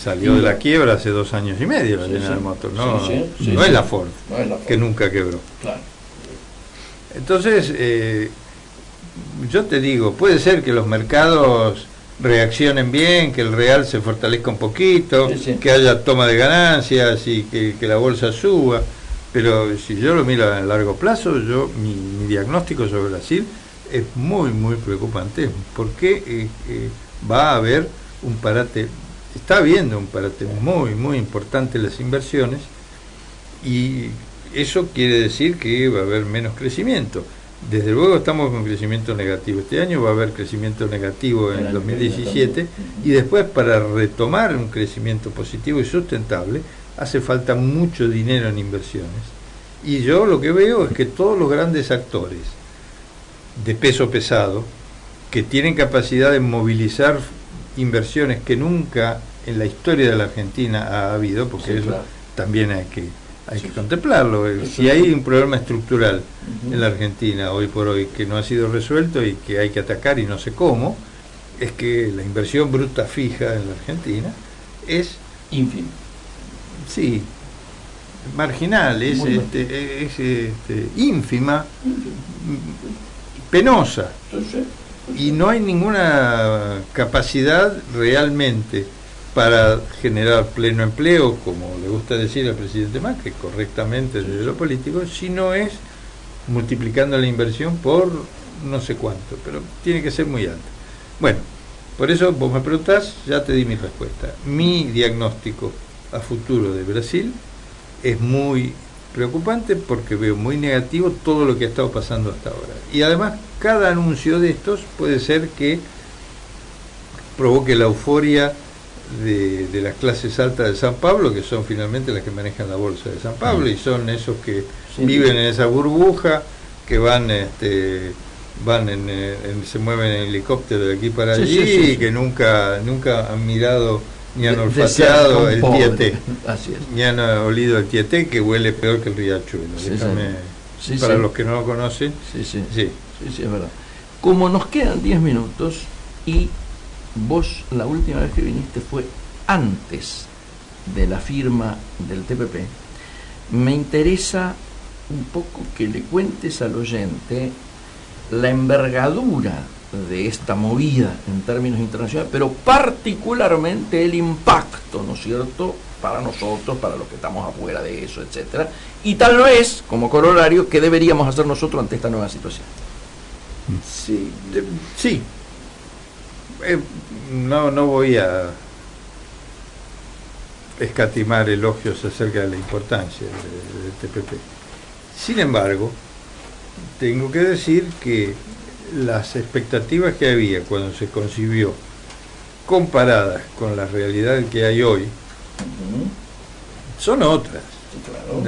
salió de la quiebra hace 2 años y medio la General Motors, no, no es la Ford, que nunca quebró. Claro. Entonces, yo te digo, puede ser que los mercados reaccionen bien, que el real se fortalezca un poquito, que haya toma de ganancias y que la bolsa suba, pero si yo lo miro a largo plazo, mi diagnóstico sobre Brasil es muy, muy preocupante, porque va a haber un parate, está habiendo un parate muy, muy importante en las inversiones, y eso quiere decir que va a haber menos crecimiento. Desde luego estamos con crecimiento negativo. Este año va a haber crecimiento negativo en el 2017, y después, para retomar un crecimiento positivo y sustentable, hace falta mucho dinero en inversiones. Y yo lo que veo es que todos los grandes actores de peso pesado, que tienen capacidad de movilizar inversiones que nunca en la historia de la Argentina ha habido, porque Sí, eso claro. también hay que contemplarlo. Si hay un problema estructural en la Argentina hoy por hoy que no ha sido resuelto y que hay que atacar y no sé cómo, es que la inversión bruta fija en la Argentina es, Ínfimo. sí, marginal, es, Muy ínfima, penosa, y no hay ninguna capacidad realmente para generar pleno empleo, como le gusta decir al presidente Macri, correctamente desde lo político, si no es multiplicando la inversión por no sé cuánto, pero tiene que ser muy alta. Bueno, por eso vos me preguntás, ya te di mi respuesta. Mi diagnóstico a futuro de Brasil es muy preocupante porque veo muy negativo todo lo que ha estado pasando hasta ahora. Y además, cada anuncio de estos puede ser que provoque la euforia de las clases altas de San Pablo, que son finalmente las que manejan la bolsa de San Pablo, y son esos que viven en esa burbuja, que van se mueven en helicóptero de aquí para allí, y que nunca han mirado ni han olfateado el Tieté, ni han olido el Tieté, que huele peor que el riachuelo. Para los que no lo conocen. Sí, es verdad. Como nos quedan 10 minutos y vos la última vez que viniste fue antes de la firma del TPP, me interesa un poco que le cuentes al oyente la envergadura de esta movida en términos internacionales, pero particularmente el impacto, ¿no es cierto?, para nosotros, para los que estamos afuera de eso, etcétera, y tal vez, como corolario, ¿qué deberíamos hacer nosotros ante esta nueva situación? Sí. No voy a escatimar elogios acerca de la importancia del TPP. Sin embargo, tengo que decir que las expectativas que había cuando se concibió, comparadas con la realidad que hay hoy, son otras. Sí, claro.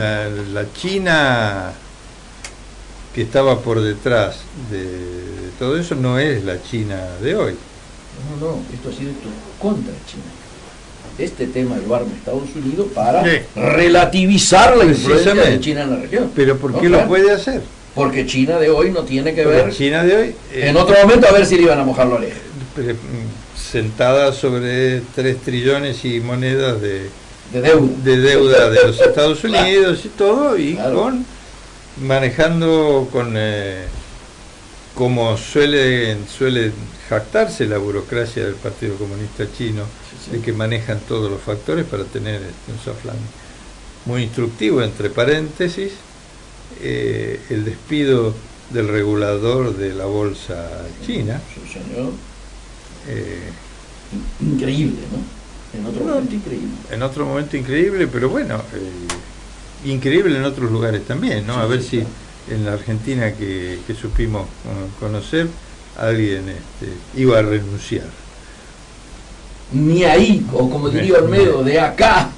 La China que estaba por detrás de todo eso no es la China de hoy. No, esto ha sido hecho contra China. Este tema lo arma Estados Unidos para relativizar la influencia de China en la región. Pero ¿por qué lo puede hacer? Porque China de hoy no tiene que ver. China de hoy. En otro momento a ver si le iban a mojar la oreja. Sentada sobre 3 trillones y monedas de deuda de los Estados Unidos y todo, y claro, manejando como suele jactarse la burocracia del Partido Comunista Chino, de que manejan todos los factores para tener un soft landing. Muy instructivo, entre paréntesis, el despido del regulador de la bolsa china. Sí, señor. Increíble, ¿no? En otro momento increíble. En otro momento increíble, pero bueno, increíble en otros lugares también, ¿no? Sí, a ver sí, si en la Argentina que supimos conocer, alguien iba a renunciar. Ni ahí, o como diría Olmedo, de acá.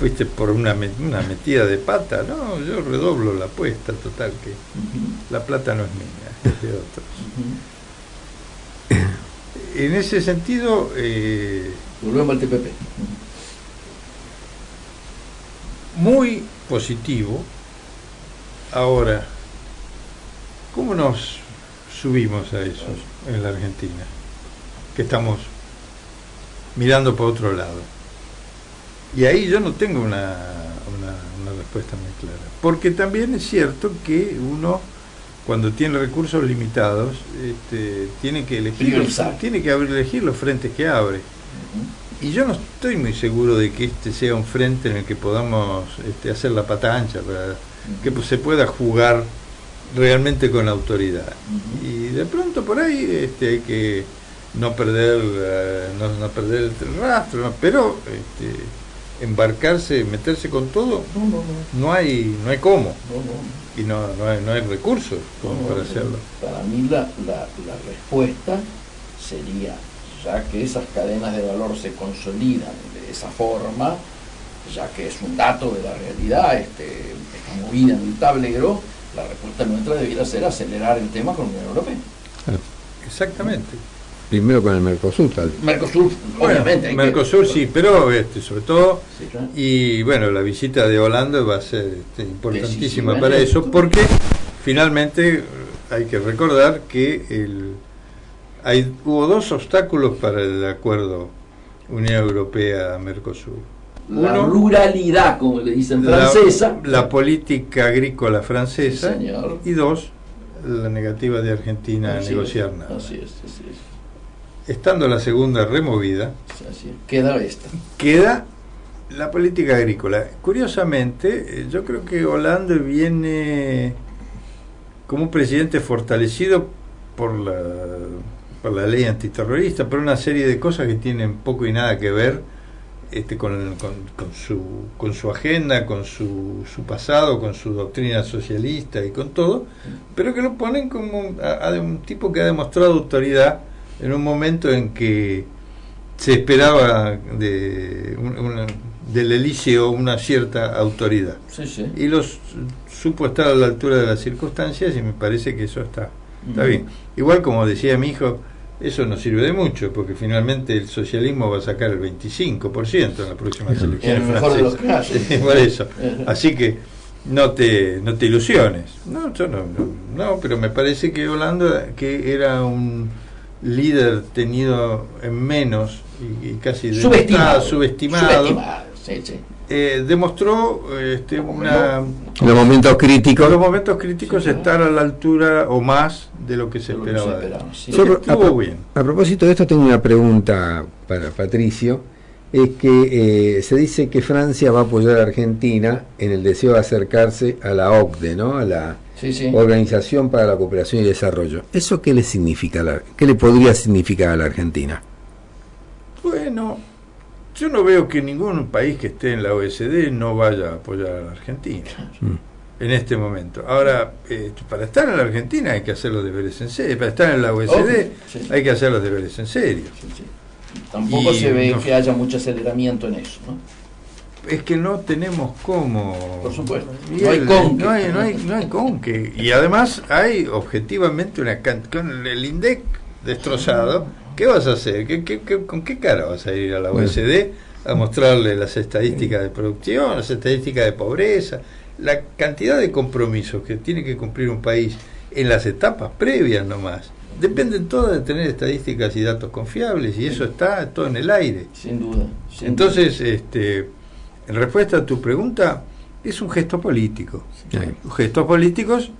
Fuiste por una metida de pata, no, yo redoblo la apuesta, total, que la plata no es mía, es de otros. En ese sentido, volvemos al TPP. Muy positivo. Ahora, ¿cómo nos subimos a eso en la Argentina? Que estamos mirando por otro lado. Y ahí yo no tengo una respuesta muy clara. Porque también es cierto que uno, cuando tiene recursos limitados, tiene que elegir los frentes que abre. Y yo no estoy muy seguro de que este sea un frente en el que podamos hacer la pata ancha, para que se pueda jugar realmente con la autoridad. Y de pronto por ahí hay que no perder el rastro, ¿no? Pero embarcarse, meterse con todo, no hay cómo. Y no hay recursos para hacerlo. Para mí la respuesta sería, ya que esas cadenas de valor se consolidan de esa forma, ya que es un dato de la realidad, esta movida en el tablero, la respuesta nuestra debiera ser acelerar el tema con la Unión Europea. Exactamente. Primero con el Mercosur, tal vez. Mercosur, obviamente. Bueno, Mercosur sí, pero sobre todo, Sí, claro. y bueno, la visita de Holanda va a ser importantísima Decisiva, para ¿no? eso, porque finalmente hay que recordar que hubo dos obstáculos para el acuerdo Unión Europea-Mercosur. La Uno, ruralidad, como le dicen francesa. la política agrícola francesa, Sí, señor. y dos, la negativa de Argentina a negociar nada. Así es. Estando la segunda removida, Así es. Queda esta. queda la política agrícola. Curiosamente, yo creo que Hollande viene como un presidente fortalecido por la ley antiterrorista, por una serie de cosas que tienen poco y nada que ver con su agenda, con su pasado, con su doctrina socialista y con todo, pero que lo ponen como a un tipo que ha demostrado autoridad en un momento en que se esperaba del Elíseo una cierta autoridad. Sí. Y supo estar a la altura de las circunstancias, y me parece que eso está bien. Igual, como decía mi hijo, eso no sirve de mucho, porque finalmente el socialismo va a sacar el 25% en las próximas elecciones En el mejor de los francesas. casos. Por eso. Así que no te ilusiones. No, yo no, pero me parece que Holanda, que era un líder tenido en menos y casi subestimado, sí. demostró Los momentos críticos estar a la altura o más de lo que se esperaba. Sí. Estuvo bien. A propósito de esto, tengo una pregunta para Patricio. Es que se dice que Francia va a apoyar a Argentina en el deseo de acercarse a la OCDE, ¿no? A la Organización para la Cooperación y Desarrollo. ¿Eso qué le significa? ¿Qué le podría significar a la Argentina? Bueno, yo no veo que ningún país que esté en la OECD no vaya a apoyar a la Argentina en este momento. Ahora, para estar en la Argentina hay que hacer los deberes en serio. Para estar en la OECD hay que hacer los deberes en serio. Sí. Tampoco se ve que haya mucho aceleramiento en eso, ¿no? Es que no tenemos cómo. Por supuesto. No hay con qué. Y además hay objetivamente con el INDEC destrozado. ¿Qué vas a hacer? ¿Con qué cara vas a ir a la OECD a mostrarle las estadísticas de producción, las estadísticas de pobreza, la cantidad de compromisos que tiene que cumplir un país en las etapas previas nomás? Dependen todas de tener estadísticas y datos confiables, y eso está todo en el aire. Sin duda. Entonces, en respuesta a tu pregunta, es un gesto político. Los gestos políticos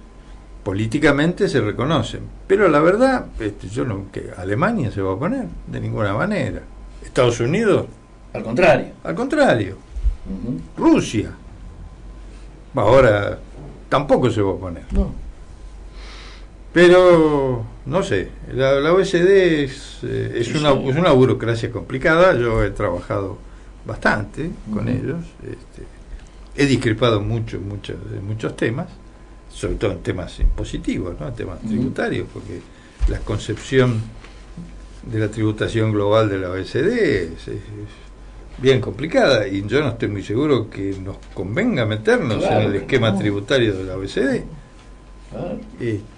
políticamente se reconocen, pero la verdad, que Alemania se va a oponer de ninguna manera. Estados Unidos, al contrario. Rusia, ahora tampoco se va a oponer. No. Pero no sé, la OECD es una burocracia complicada. Yo he trabajado bastante con ellos, he discrepado mucho de muchos temas, sobre todo en temas impositivos, ¿no? En temas tributarios, porque la concepción de la tributación global de la OECD es bien complicada, y yo no estoy muy seguro que nos convenga meternos en el esquema tributario de la OECD.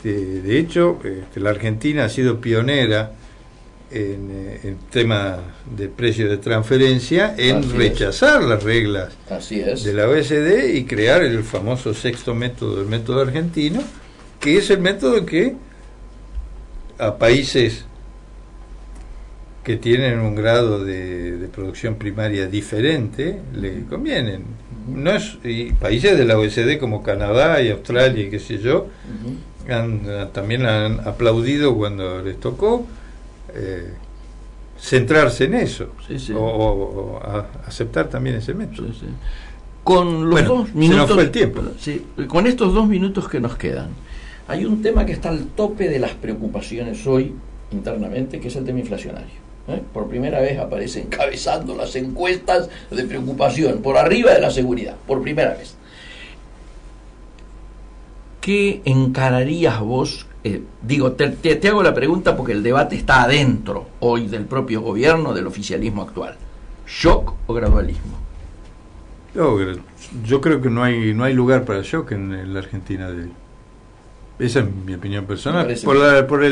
De hecho, la Argentina ha sido pionera en tema de precios de transferencia en rechazar las reglas de la OECD y crear el famoso sexto método, el método argentino, que es el método que a países que tienen un grado de producción primaria diferente le convienen. Y países de la OECD como Canadá y Australia y qué sé yo también han aplaudido cuando les tocó centrarse en eso, o aceptar también ese método. Con los 2 minutos, se nos fue el tiempo. Con estos 2 minutos que nos quedan, hay un tema que está al tope de las preocupaciones hoy internamente, que es el tema inflacionario. Por primera vez aparece encabezando las encuestas de preocupación, por arriba de la seguridad, por primera vez. ¿Qué encararías vos? Te hago la pregunta porque el debate está adentro hoy del propio gobierno, del oficialismo actual. ¿Shock o gradualismo? Yo creo que no hay lugar para shock en la Argentina de hoy. Esa es mi opinión personal. Por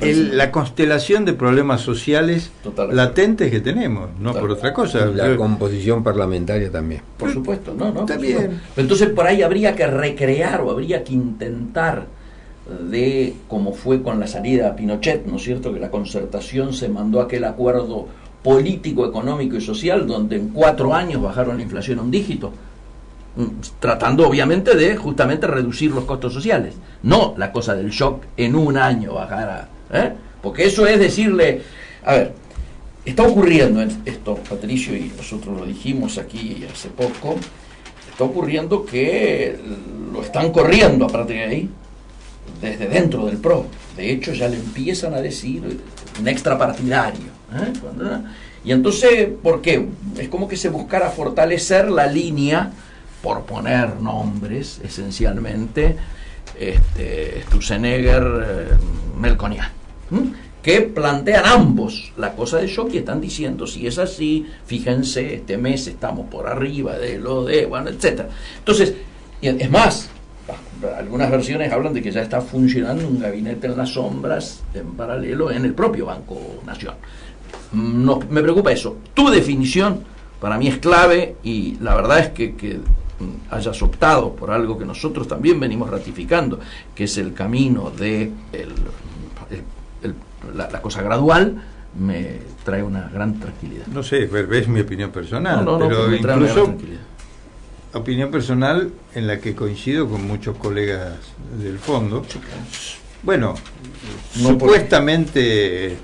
la constelación de problemas sociales latentes que tenemos, no por otra cosa. La composición parlamentaria también. Por supuesto, no. También. Entonces por ahí habría que recrear o habría que intentar de como fue con la salida a Pinochet, ¿no es cierto? Que la Concertación se mandó aquel acuerdo político, económico y social donde en 4 años bajaron la inflación a un dígito, tratando obviamente de justamente reducir los costos sociales, no la cosa del shock en un año bajar porque eso es decirle, a ver, está ocurriendo esto, Patricio, y nosotros lo dijimos aquí hace poco, está ocurriendo que lo están corriendo aparte de ahí, desde dentro del PRO. De hecho ya le empiezan a decir un extrapartidario, y entonces, ¿por qué? Es como que se buscara fortalecer la línea, por poner nombres esencialmente, Sturzenegger, Melconian, que plantean ambos la cosa de shock y están diciendo, si es así, fíjense, este mes estamos por arriba de lo de, bueno, etcétera. Entonces, es más, algunas versiones hablan de que ya está funcionando un gabinete en las sombras en paralelo en el propio Banco Nación. No, me preocupa eso. Tu definición para mí es clave y la verdad es que hayas optado por algo que nosotros también venimos ratificando, que es el camino de la cosa gradual, me trae una gran tranquilidad. No sé, es mi opinión personal, pero me trae incluso opinión personal en la que coincido con muchos colegas del fondo. Bueno, no supuestamente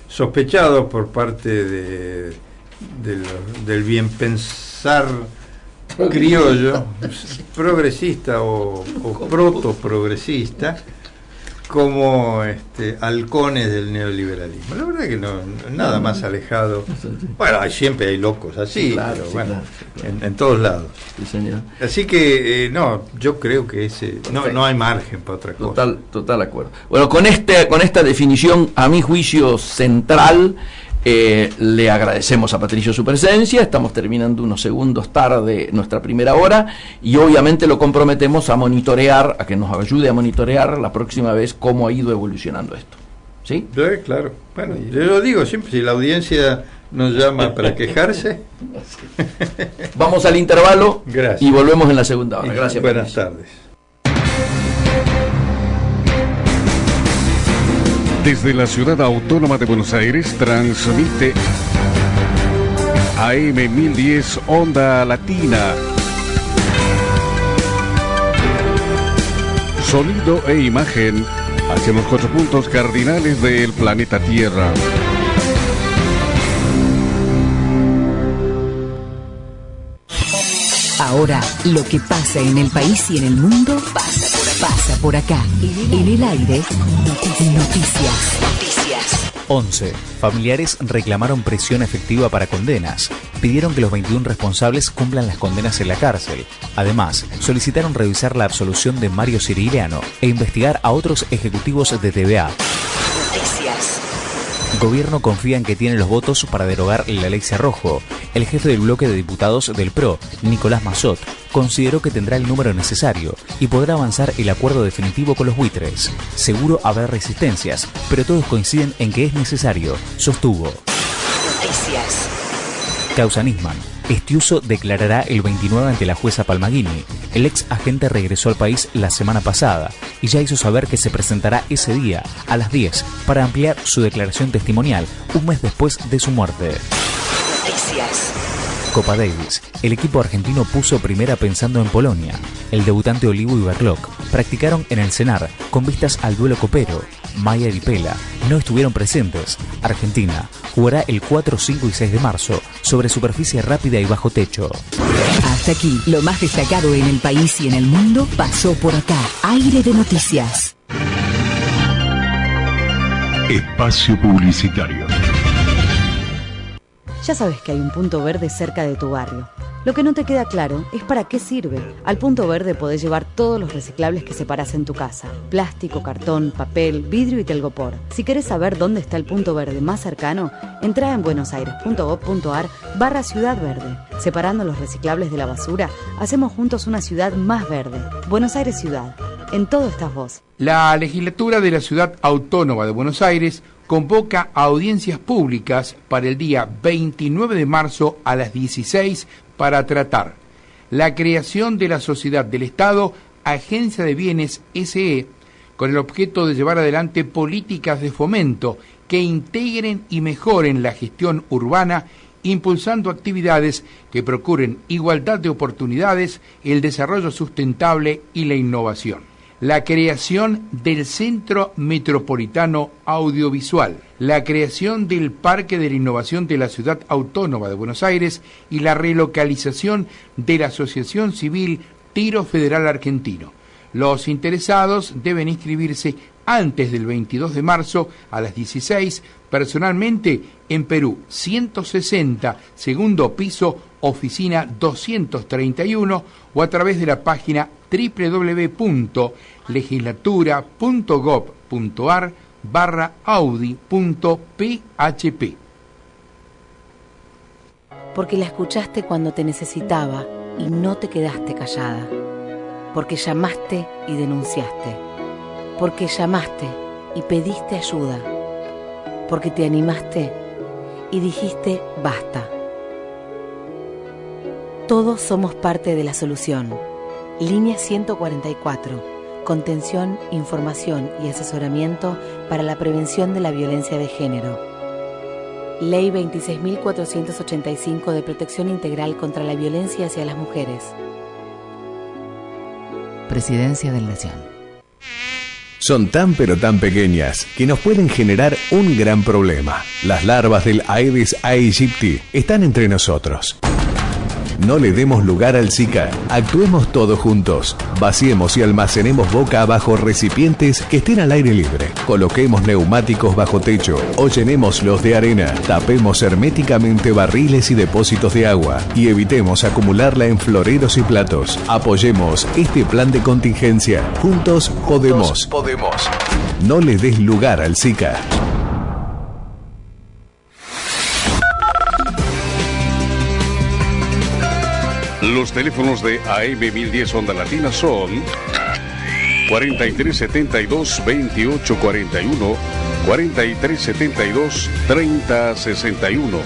sospechados por parte del bien pensar criollo, progresista o proto-progresista, como halcones del neoliberalismo. La verdad que no nada más alejado. Bueno, siempre hay locos así, claro, pero bueno, claro. En todos lados. Sí, señor. Así que yo creo que no hay margen para otra cosa. Total acuerdo. Bueno, con esta definición, a mi juicio central, le agradecemos a Patricio su presencia. Estamos terminando unos segundos tarde nuestra primera hora y obviamente lo comprometemos a monitorear, a que nos ayude a monitorear la próxima vez cómo ha ido evolucionando esto. ¿Sí? Claro. Bueno, yo lo digo siempre, si la audiencia nos llama para quejarse. Vamos al intervalo. Gracias. Y volvemos en la segunda hora. Gracias. Buenas tardes. Desde la Ciudad Autónoma de Buenos Aires transmite AM 1010 Onda Latina. Sonido e imagen hacia los 4 puntos cardinales del planeta Tierra. Ahora, lo que pasa en el país y en el mundo pasa por acá. En el aire, noticias. 11. Familiares reclamaron prisión efectiva para condenas. Pidieron que los 21 responsables cumplan las condenas en la cárcel. Además, solicitaron revisar la absolución de Mario Cirigliano e investigar a otros ejecutivos de TVA. Gobierno confía en que tiene los votos para derogar la ley Cerrojo. El jefe del bloque de diputados del PRO, Nicolás Massot, consideró que tendrá el número necesario y podrá avanzar el acuerdo definitivo con los buitres. Seguro habrá resistencias, pero todos coinciden en que es necesario, sostuvo. Causa Nisman. Estiuso declarará el 29 ante la jueza Palmaghini. El ex agente regresó al país la semana pasada y ya hizo saber que se presentará ese día a las 10 para ampliar su declaración testimonial un mes después de su muerte. Copa Davis. El equipo argentino puso primera pensando en Polonia. El debutante Olivo y Berloc practicaron en el CENAR con vistas al duelo copero. Mayer y Pela no estuvieron presentes. Argentina jugará el 4, 5 y 6 de marzo sobre superficie rápida y bajo techo. Hasta aquí, lo más destacado en el país y en el mundo pasó por acá. Aire de noticias. Espacio publicitario. Ya sabes que hay un punto verde cerca de tu barrio. Lo que no te queda claro es para qué sirve. Al Punto Verde podés llevar todos los reciclables que separás en tu casa. Plástico, cartón, papel, vidrio y telgopor. Si querés saber dónde está el Punto Verde más cercano, entrá en buenosaires.gov.ar/Ciudad Verde. Separando los reciclables de la basura, hacemos juntos una ciudad más verde. Buenos Aires Ciudad. En todo estás vos. La legislatura de la Ciudad Autónoma de Buenos Aires convoca a audiencias públicas para el día 29 de marzo a las 16 para tratar la creación de la Sociedad del Estado Agencia de Bienes S.E. con el objeto de llevar adelante políticas de fomento que integren y mejoren la gestión urbana, impulsando actividades que procuren igualdad de oportunidades, el desarrollo sustentable y la innovación. La creación del Centro Metropolitano Audiovisual, la creación del Parque de la Innovación de la Ciudad Autónoma de Buenos Aires y la relocalización de la Asociación Civil Tiro Federal Argentino. Los interesados deben inscribirse antes del 22 de marzo a las 16, personalmente en Perú 160, segundo piso, oficina 231, o a través de la página www.legislatura.gov.ar/audi.php. Porque la escuchaste cuando te necesitaba y no te quedaste callada. Porque llamaste y denunciaste. Porque llamaste y pediste ayuda. Porque te animaste y dijiste basta. Todos somos parte de la solución. Línea 144. Contención, información y asesoramiento para la prevención de la violencia de género. Ley 26.485 de Protección Integral contra la Violencia hacia las Mujeres. Presidencia de la Nación. Son tan pero tan pequeñas que nos pueden generar un gran problema. Las larvas del Aedes aegypti están entre nosotros. No le demos lugar al Zika. Actuemos todos juntos. Vaciemos y almacenemos boca abajo recipientes que estén al aire libre. Coloquemos neumáticos bajo techo o llenémoslos de arena. Tapemos herméticamente barriles y depósitos de agua y evitemos acumularla en floreros y platos. Apoyemos este plan de contingencia. Juntos podemos. No le des lugar al Zika. Los teléfonos de AM 1010 Onda Latina son 4372-2841, 4372-3061.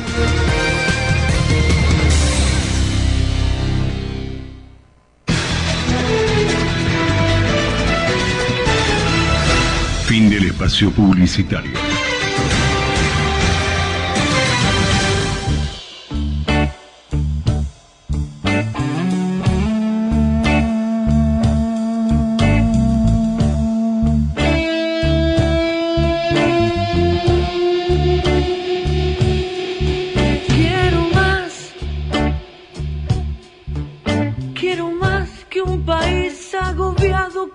Fin del espacio publicitario.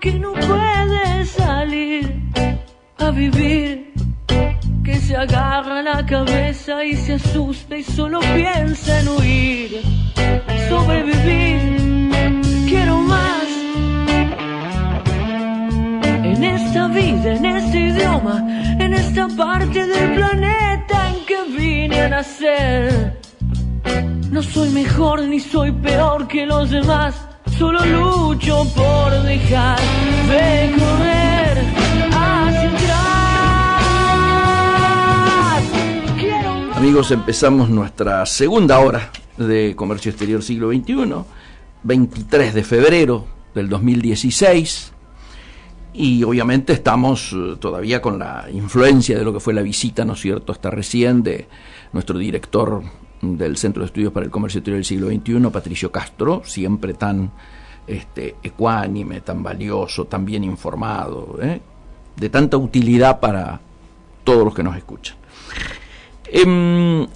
Que no puede salir a vivir, que se agarra la cabeza y se asusta y solo piensa en huir, sobrevivir. Quiero más en esta vida, en este idioma, en esta parte del planeta en que vine a nacer. No soy mejor ni soy peor que los demás, solo lucho por dejar de correr hacia atrás. Amigos, empezamos nuestra segunda hora de Comercio Exterior Siglo XXI, 23 de febrero del 2016, y obviamente estamos todavía con la influencia de lo que fue la visita, ¿no es cierto?, hasta recién, de nuestro director del Centro de Estudios para el Comercio Exterior del Siglo XXI, Patricio Castro, siempre tan ecuánime, tan valioso, tan bien informado, de tanta utilidad para todos los que nos escuchan. En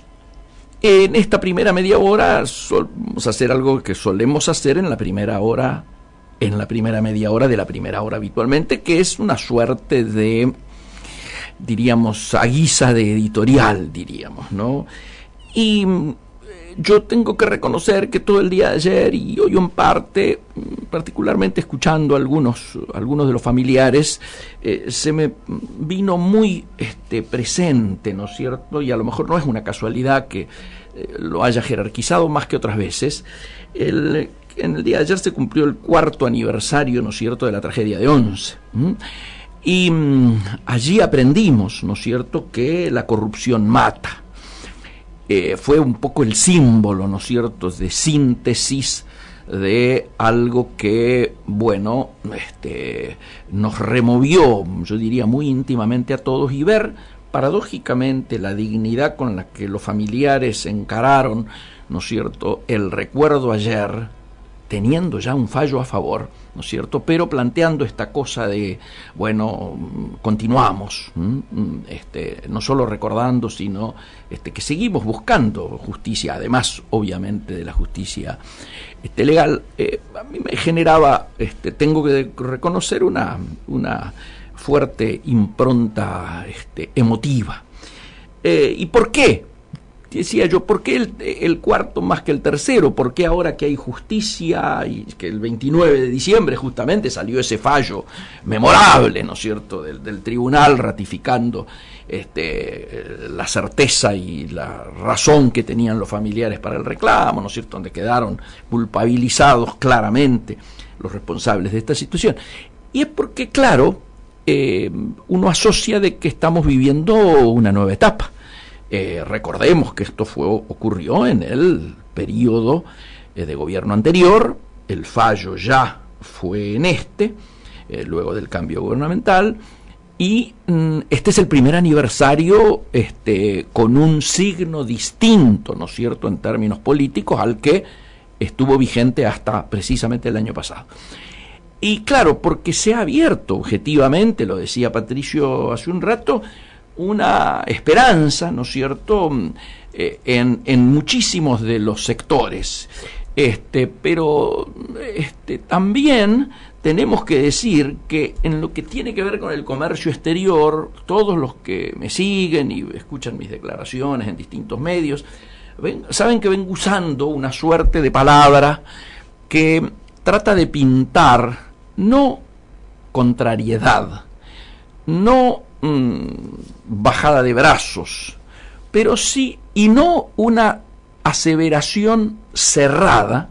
esta primera media hora vamos a hacer algo que solemos hacer en la primera media hora de la primera hora habitualmente, que es una suerte de, diríamos, a guisa de editorial, diríamos, ¿no? Y yo tengo que reconocer que todo el día de ayer y hoy en parte, particularmente escuchando a algunos de los familiares, se me vino muy presente, ¿no es cierto? Y a lo mejor no es una casualidad que lo haya jerarquizado más que otras veces. En el día de ayer se cumplió el 4º aniversario, ¿no es cierto?, de la tragedia de Once. Y allí aprendimos, ¿no es cierto?, que la corrupción mata. Fue un poco el símbolo, ¿no es cierto?, de síntesis de algo que, bueno, nos removió, yo diría, muy íntimamente a todos, y ver paradójicamente la dignidad con la que los familiares encararon, ¿no es cierto?, el recuerdo ayer, teniendo ya un fallo a favor, ¿no es cierto?, pero planteando esta cosa de, bueno, continuamos, no solo recordando, sino que seguimos buscando justicia, además, obviamente, de la justicia legal. A mí me generaba, tengo que reconocer, una fuerte impronta emotiva. ¿Y por qué? Decía yo, ¿por qué el 4º más que el 3º? ¿Por qué ahora que hay justicia y que el 29 de diciembre justamente salió ese fallo memorable, ¿no es cierto?, del tribunal ratificando la certeza y la razón que tenían los familiares para el reclamo, ¿no es cierto?, donde quedaron culpabilizados claramente los responsables de esta situación? Y es porque, claro, uno asocia de que estamos viviendo una nueva etapa. Recordemos que esto ocurrió en el periodo de gobierno anterior, el fallo ya fue en luego del cambio gubernamental, y este es el primer aniversario con un signo distinto, ¿no es cierto?, en términos políticos, al que estuvo vigente hasta precisamente el año pasado. Y claro, porque se ha abierto objetivamente, lo decía Patricio hace un rato, una esperanza, ¿no es cierto?, en muchísimos de los sectores. Pero también tenemos que decir que en lo que tiene que ver con el comercio exterior, todos los que me siguen y escuchan mis declaraciones en distintos medios, saben que vengo usando una suerte de palabra que trata de pintar no contrariedad, no bajada de brazos, pero sí, y no una aseveración cerrada,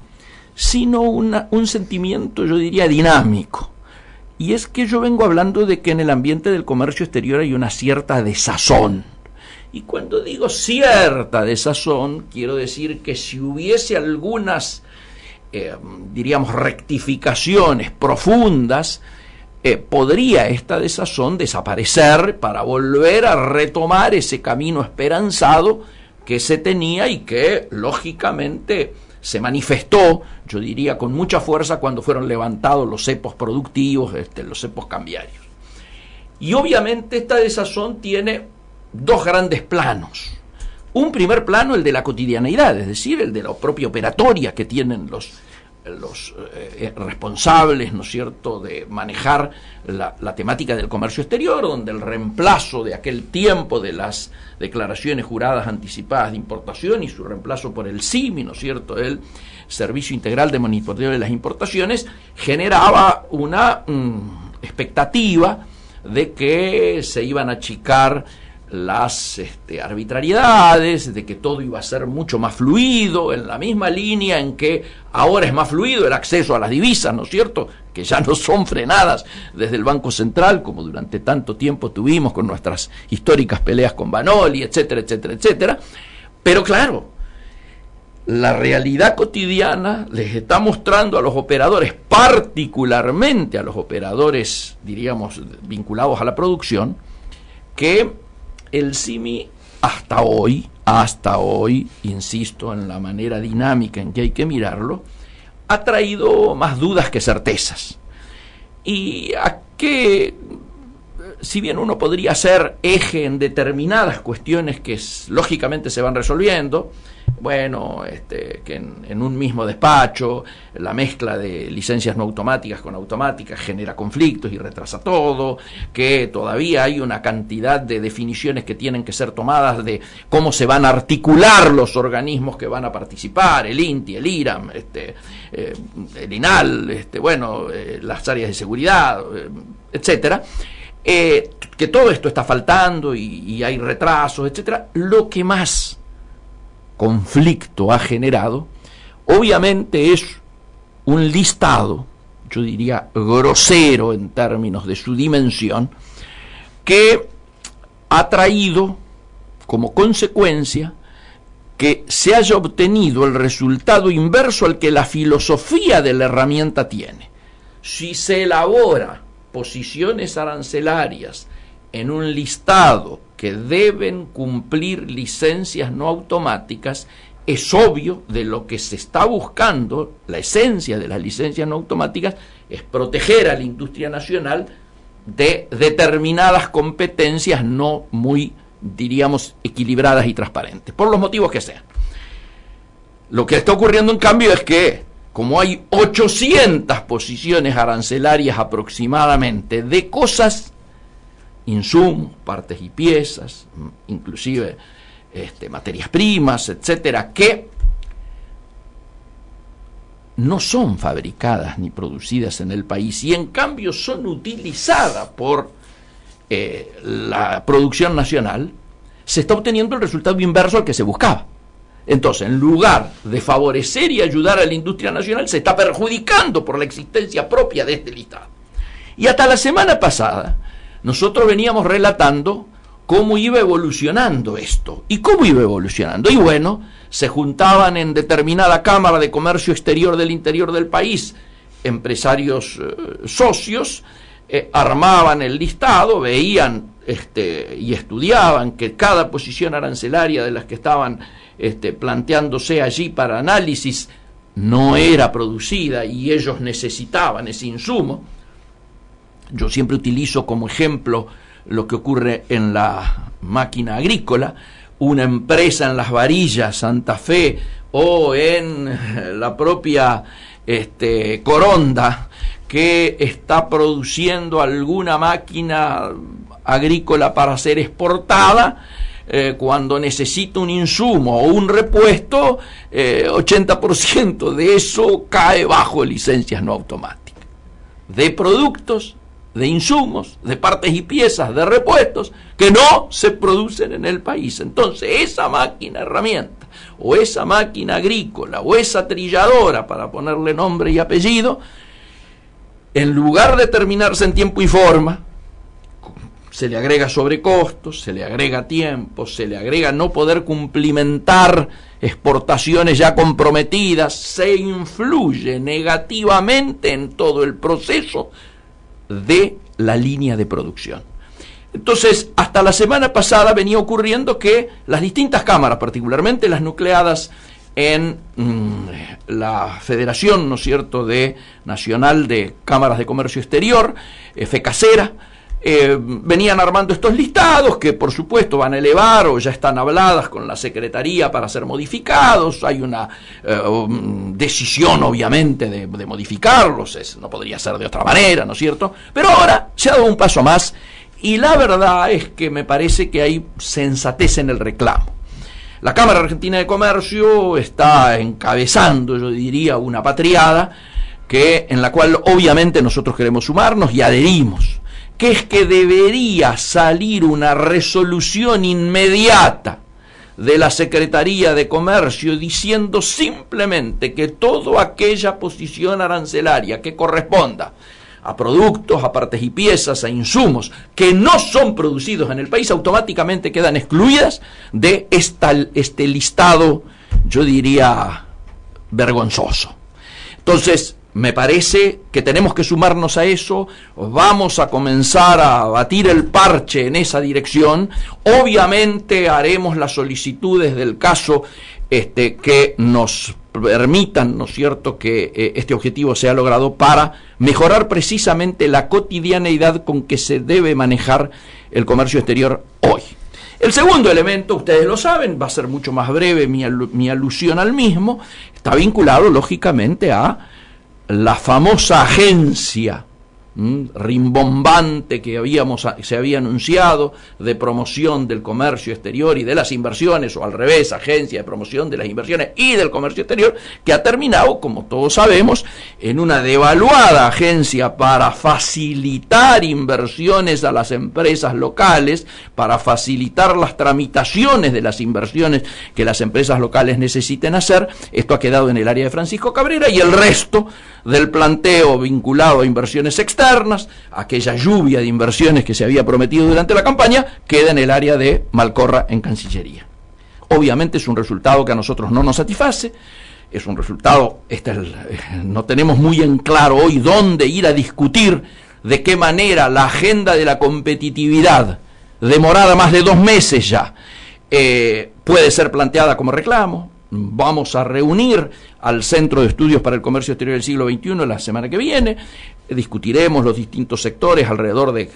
sino un sentimiento, yo diría, dinámico. Y es que yo vengo hablando de que en el ambiente del comercio exterior hay una cierta desazón. Y cuando digo cierta desazón, quiero decir que si hubiese algunas, diríamos, rectificaciones profundas, podría esta desazón desaparecer para volver a retomar ese camino esperanzado que se tenía y que, lógicamente, se manifestó, yo diría, con mucha fuerza cuando fueron levantados los cepos productivos, los cepos cambiarios. Y obviamente esta desazón tiene dos grandes planos. Un primer plano, el de la cotidianeidad, es decir, el de la propia operatoria que tienen los responsables, ¿no es cierto?, de manejar la temática del comercio exterior, donde el reemplazo de aquel tiempo de las declaraciones juradas anticipadas de importación y su reemplazo por el SIMI, ¿no es cierto?, el Servicio Integral de Monitoreo de las Importaciones, generaba una expectativa de que se iban a achicar las arbitrariedades, de que todo iba a ser mucho más fluido, en la misma línea en que ahora es más fluido el acceso a las divisas, ¿no es cierto?, que ya no son frenadas desde el Banco Central, como durante tanto tiempo tuvimos con nuestras históricas peleas con Banoli, etcétera, etcétera, etcétera. Pero claro, la realidad cotidiana les está mostrando a los operadores, particularmente a los operadores, diríamos, vinculados a la producción, que el SIMI hasta hoy, insisto en la manera dinámica en que hay que mirarlo, ha traído más dudas que certezas. Y a que, si bien uno podría ser eje en determinadas cuestiones que lógicamente se van resolviendo, bueno, que en un mismo despacho la mezcla de licencias no automáticas con automáticas genera conflictos y retrasa todo, que todavía hay una cantidad de definiciones que tienen que ser tomadas de cómo se van a articular los organismos que van a participar, el INTI, el IRAM, el INAL, las áreas de seguridad, etcétera. Que todo esto está faltando y hay retrasos, etcétera. Lo que más conflicto ha generado, obviamente, es un listado, yo diría grosero en términos de su dimensión, que ha traído como consecuencia que se haya obtenido el resultado inverso al que la filosofía de la herramienta tiene. Si se elabora posiciones arancelarias en un listado que deben cumplir licencias no automáticas, es obvio de lo que se está buscando. La esencia de las licencias no automáticas es proteger a la industria nacional de determinadas competencias no muy, diríamos, equilibradas y transparentes, por los motivos que sean. Lo que está ocurriendo, en cambio, es que como hay 800 posiciones arancelarias aproximadamente de cosas, insumos, partes y piezas, inclusive materias primas, etcétera, que no son fabricadas ni producidas en el país y en cambio son utilizadas por la producción nacional, se está obteniendo el resultado inverso al que se buscaba. Entonces, en lugar de favorecer y ayudar a la industria nacional, se está perjudicando por la existencia propia de este listado. Y hasta la semana pasada, nosotros veníamos relatando cómo iba evolucionando esto. ¿Y cómo iba evolucionando? Y bueno, se juntaban en determinada Cámara de Comercio Exterior del interior del país empresarios socios, armaban el listado, veían y estudiaban que cada posición arancelaria de las que estaban planteándose allí para análisis no era producida y ellos necesitaban ese insumo. Yo siempre utilizo como ejemplo lo que ocurre en la máquina agrícola. Una empresa en Las Varillas, Santa Fe, o en la propia Coronda, que está produciendo alguna máquina agrícola para ser exportada, cuando necesita un insumo o un repuesto, 80% de eso cae bajo licencias no automáticas, de productos, de insumos, de partes y piezas, de repuestos que no se producen en el país. Entonces esa máquina herramienta, o esa máquina agrícola, o esa trilladora, para ponerle nombre y apellido, en lugar de terminarse en tiempo y forma, se le agrega sobrecostos, se le agrega tiempo, se le agrega no poder cumplimentar exportaciones ya comprometidas, se influye negativamente en todo el proceso de la línea de producción. Entonces, hasta la semana pasada venía ocurriendo que las distintas cámaras, particularmente las nucleadas en la Federación, ¿no es cierto?, Nacional de Cámaras de Comercio Exterior, FECACERA, venían armando estos listados que por supuesto van a elevar o ya están habladas con la Secretaría para ser modificados. Hay una decisión obviamente de modificarlos, no podría ser de otra manera, ¿no es cierto? Pero ahora se ha dado un paso más y la verdad es que me parece que hay sensatez en el reclamo. La Cámara Argentina de Comercio está encabezando, yo diría, una patriada en la cual obviamente nosotros queremos sumarnos y adherimos, que es que debería salir una resolución inmediata de la Secretaría de Comercio diciendo simplemente que toda aquella posición arancelaria que corresponda a productos, a partes y piezas, a insumos que no son producidos en el país, automáticamente quedan excluidas de este listado, yo diría, vergonzoso. Entonces, me parece que tenemos que sumarnos a eso, vamos a comenzar a batir el parche en esa dirección. Obviamente haremos las solicitudes del caso que nos permitan, ¿no es cierto?, que este objetivo sea logrado para mejorar precisamente la cotidianeidad con que se debe manejar el comercio exterior hoy. El segundo elemento, ustedes lo saben, va a ser mucho más breve mi alusión al mismo, está vinculado lógicamente a la famosa agencia rimbombante que se había anunciado de promoción del comercio exterior y de las inversiones, o al revés, agencia de promoción de las inversiones y del comercio exterior, que ha terminado, como todos sabemos, en una devaluada agencia para facilitar inversiones a las empresas locales, para facilitar las tramitaciones de las inversiones que las empresas locales necesiten hacer. Esto ha quedado en el área de Francisco Cabrera, y el resto del planteo vinculado a inversiones externas, aquella lluvia de inversiones que se había prometido durante la campaña, queda en el área de Malcorra en Cancillería. Obviamente es un resultado que a nosotros no nos satisface, es un resultado, no tenemos muy en claro hoy dónde ir a discutir de qué manera la agenda de la competitividad, demorada más de 2 meses ya, puede ser planteada como reclamo. Vamos a reunir al Centro de Estudios para el Comercio Exterior del Siglo XXI la semana que viene, discutiremos los distintos sectores alrededor de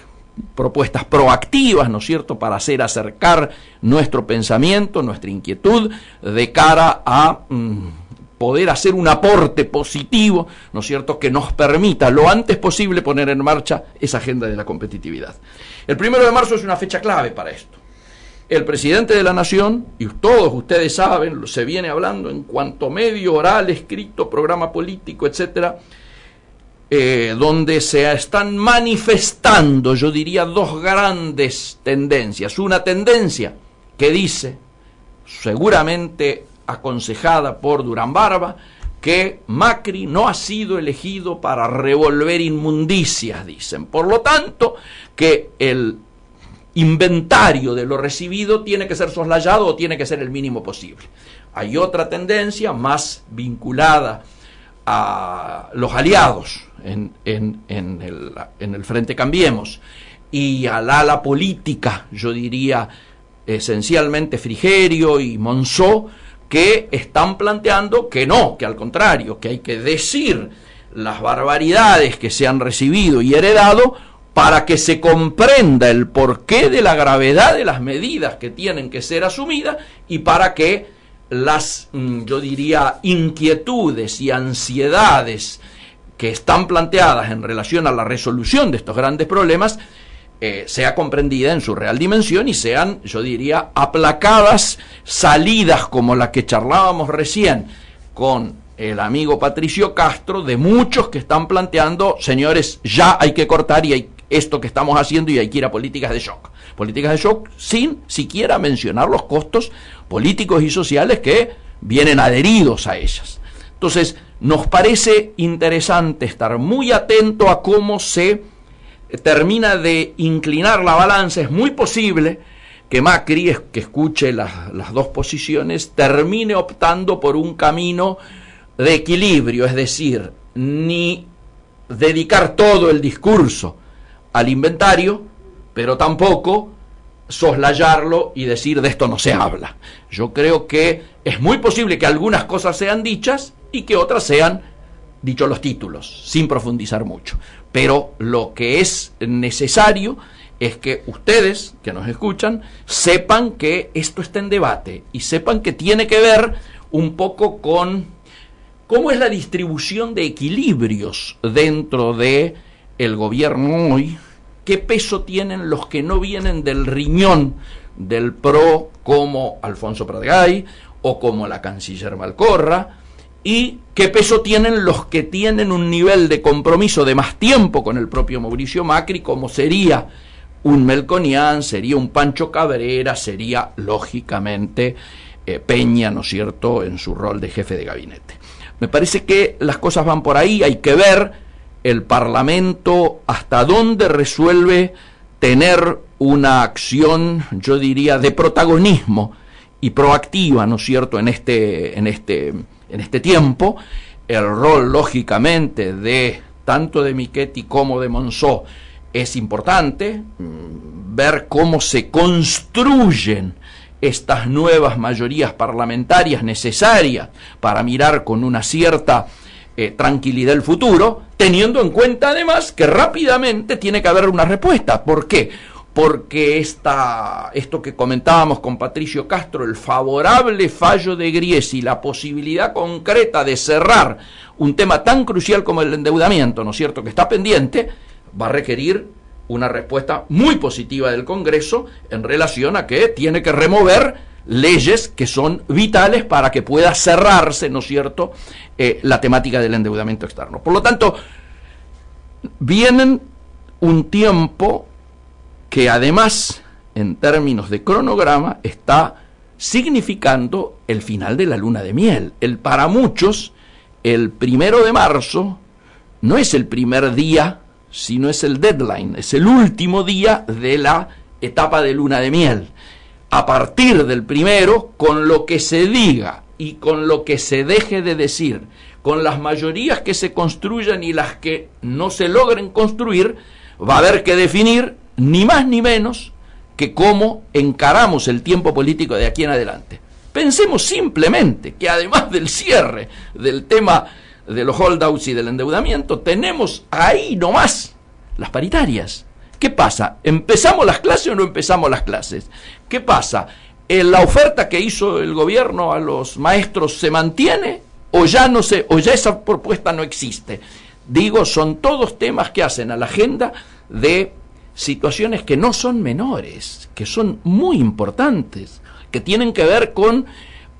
propuestas proactivas, ¿no es cierto?, para hacer acercar nuestro pensamiento, nuestra inquietud, de cara a poder hacer un aporte positivo, ¿no es cierto?, que nos permita lo antes posible poner en marcha esa agenda de la competitividad. El 1 de marzo es una fecha clave para esto. El presidente de la Nación, y todos ustedes saben, se viene hablando en cuanto medio oral, escrito, programa político, etcétera, donde se están manifestando, yo diría, 2 grandes tendencias. Una tendencia que dice, seguramente aconsejada por Durán Barba, que Macri no ha sido elegido para revolver inmundicias, dicen. Por lo tanto, que el inventario de lo recibido tiene que ser soslayado o tiene que ser el mínimo posible. Hay otra tendencia más vinculada a los aliados en el Frente Cambiemos y al ala política, yo diría esencialmente Frigerio y Monzó, que están planteando que no, que al contrario, que hay que decir las barbaridades que se han recibido y heredado para que se comprenda el porqué de la gravedad de las medidas que tienen que ser asumidas, y para que las, yo diría, inquietudes y ansiedades que están planteadas en relación a la resolución de estos grandes problemas sea comprendida en su real dimensión y sean, yo diría, aplacadas salidas como la que charlábamos recién con el amigo Patricio Castro, de muchos que están planteando, señores, ya hay que cortar y hay esto que estamos haciendo y hay que ir a políticas de shock. Políticas de shock sin siquiera mencionar los costos políticos y sociales que vienen adheridos a ellas. Entonces, nos parece interesante estar muy atento a cómo se termina de inclinar la balanza. Es muy posible que Macri, que escuche las 2 posiciones, termine optando por un camino de equilibrio, es decir, ni dedicar todo el discurso al inventario, pero tampoco soslayarlo y decir de esto no se habla. Yo creo que es muy posible que algunas cosas sean dichas y que otras sean dichos los títulos, sin profundizar mucho. Pero lo que es necesario es que ustedes, que nos escuchan, sepan que esto está en debate y sepan que tiene que ver un poco con cómo es la distribución de equilibrios dentro de el gobierno hoy, qué peso tienen los que no vienen del riñón del PRO, como Alfonso Pratgay o como la canciller Malcorra, y qué peso tienen los que tienen un nivel de compromiso de más tiempo con el propio Mauricio Macri, como sería un Melconian, sería un Pancho Cabrera, sería lógicamente Peña, ¿no es cierto?, en su rol de jefe de gabinete. Me parece que las cosas van por ahí, hay que ver el Parlamento hasta dónde resuelve tener una acción, yo diría, de protagonismo y proactiva, ¿no es cierto?, en este tiempo. El rol, lógicamente, de tanto de Michetti como de Monzó es importante, ver cómo se construyen estas nuevas mayorías parlamentarias necesarias para mirar con una cierta tranquilidad el futuro, teniendo en cuenta además que rápidamente tiene que haber una respuesta. ¿Por qué? porque esto que comentábamos con Patricio Castro, el favorable fallo de Griesi, la posibilidad concreta de cerrar un tema tan crucial como el endeudamiento, ¿no es cierto?, que está pendiente, va a requerir una respuesta muy positiva del Congreso en relación a que tiene que remover leyes que son vitales para que pueda cerrarse, ¿no es cierto?, la temática del endeudamiento externo. Por lo tanto, vienen un tiempo que además, en términos de cronograma, está significando el final de la luna de miel. Para muchos, el 1 de marzo no es el primer día, sino es el deadline, es el último día de la etapa de luna de miel. A partir del 1, con lo que se diga y con lo que se deje de decir, con las mayorías que se construyan y las que no se logren construir, va a haber que definir ni más ni menos que cómo encaramos el tiempo político de aquí en adelante. Pensemos simplemente que además del cierre del tema de los holdouts y del endeudamiento, tenemos ahí nomás las paritarias. ¿Qué pasa? ¿Empezamos las clases o no empezamos las clases? ¿Qué pasa? ¿La oferta que hizo el gobierno a los maestros se mantiene o ya no se, o ya esa propuesta no existe? Digo, son todos temas que hacen a la agenda de situaciones que no son menores, que son muy importantes, que tienen que ver con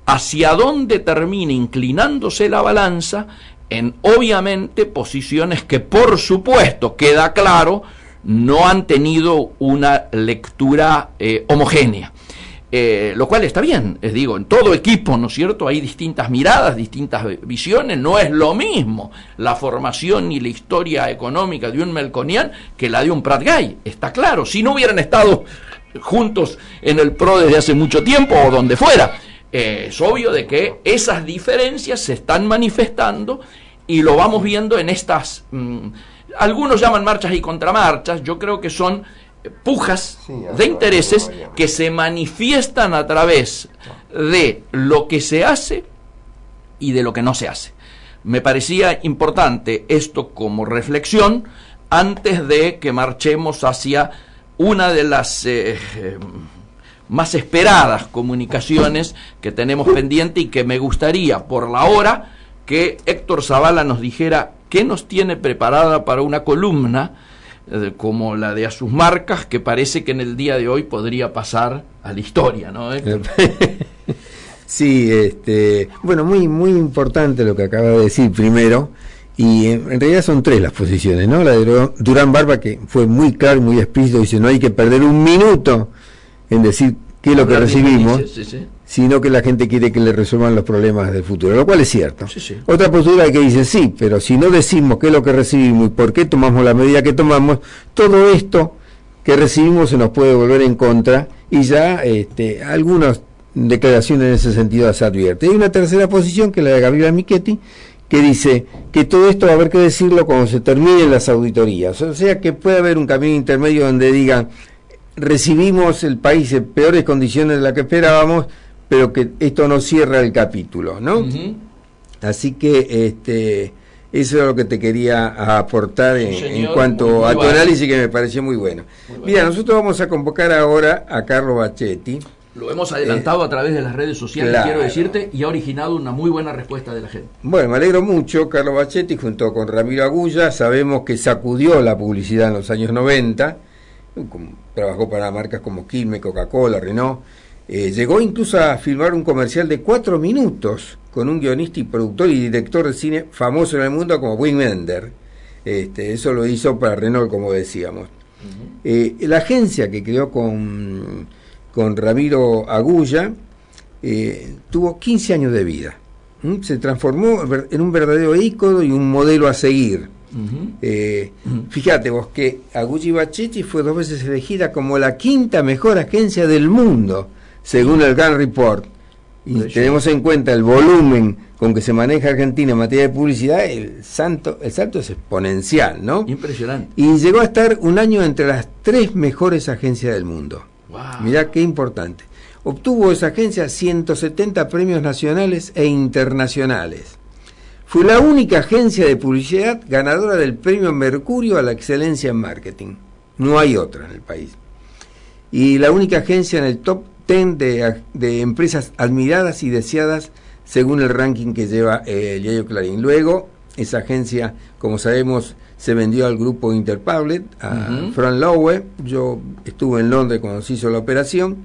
hacia dónde termina inclinándose la balanza en, obviamente, posiciones que, por supuesto, queda claro, no han tenido una lectura homogénea. Lo cual está bien, digo, en todo equipo, ¿no es cierto?, hay distintas miradas, distintas visiones, no es lo mismo la formación y la historia económica de un Melconian que la de un Prat Gay, está claro, si no hubieran estado juntos en el PRO desde hace mucho tiempo o donde fuera, es obvio de que esas diferencias se están manifestando y lo vamos viendo en estas, algunos llaman marchas y contramarchas, yo creo que son pujas de intereses que se manifiestan a través de lo que se hace y de lo que no se hace. Me parecía importante esto como reflexión antes de que marchemos hacia una de las más esperadas comunicaciones que tenemos pendiente y que me gustaría por la hora que Héctor Zavala nos dijera qué nos tiene preparada para una columna como la de A sus marcas, que parece que en el día de hoy podría pasar a la historia, ¿no? Sí, bueno, muy importante lo que acaba de decir primero, y en realidad son tres las posiciones, ¿no? La de Durán Barba, que fue muy claro y muy explícito, dice no hay que perder un minuto en decir qué es lo que recibimos, sino que la gente quiere que le resuelvan los problemas del futuro, lo cual es cierto. Otra postura que dice sí, pero si no decimos qué es lo que recibimos y por qué tomamos la medida que tomamos, todo esto que recibimos se nos puede volver en contra, y ya algunas declaraciones en ese sentido se advierte. Hay una tercera posición, que es la de Gabriela Michetti, que dice que todo esto va a haber que decirlo cuando se terminen las auditorías, o sea que puede haber un camino intermedio donde digan recibimos el país en peores condiciones de las que esperábamos, pero que esto no cierra el capítulo, ¿no? Así que eso es lo que te quería aportar en cuanto a tu análisis, que me pareció muy bueno. Mira, nosotros vamos a convocar ahora a Carlo Bacchetti. Lo hemos adelantado a través de las redes sociales, claro, quiero decirte, y ha originado una muy buena respuesta de la gente. Bueno, me alegro mucho. Carlo Bacchetti, junto con Ramiro Agulla, sabemos que sacudió la publicidad en los años 90, trabajó para marcas como Quilmes, Coca-Cola, Renault. Llegó incluso a filmar un comercial de 4 minutos con un guionista y productor y director de cine famoso en el mundo como Wim Wenders. Eso lo hizo para Renault, como decíamos. La agencia que creó con Ramiro Agulla tuvo 15 años de vida. Se transformó en un verdadero ícono y un modelo a seguir. Fíjate vos que Agulla y Bacchetti fue 2 veces elegida como la 5ª mejor agencia del mundo, según el Cannes Report. Y tenemos en cuenta el volumen con que se maneja Argentina en materia de publicidad, el salto es exponencial, ¿no? Impresionante. Y llegó a estar un año entre las 3 mejores agencias del mundo. Mirá qué importante. Obtuvo esa agencia 170 premios nacionales e internacionales. Fue la única agencia de publicidad ganadora del premio Mercurio a la excelencia en marketing. No hay otra en el país. y la única agencia en el top 10 de empresas admiradas y deseadas según el ranking que lleva el diario Clarín. Luego, esa agencia, como sabemos, se vendió al grupo Interpublic, a Frank Lowe. Yo estuve en Londres cuando se hizo la operación,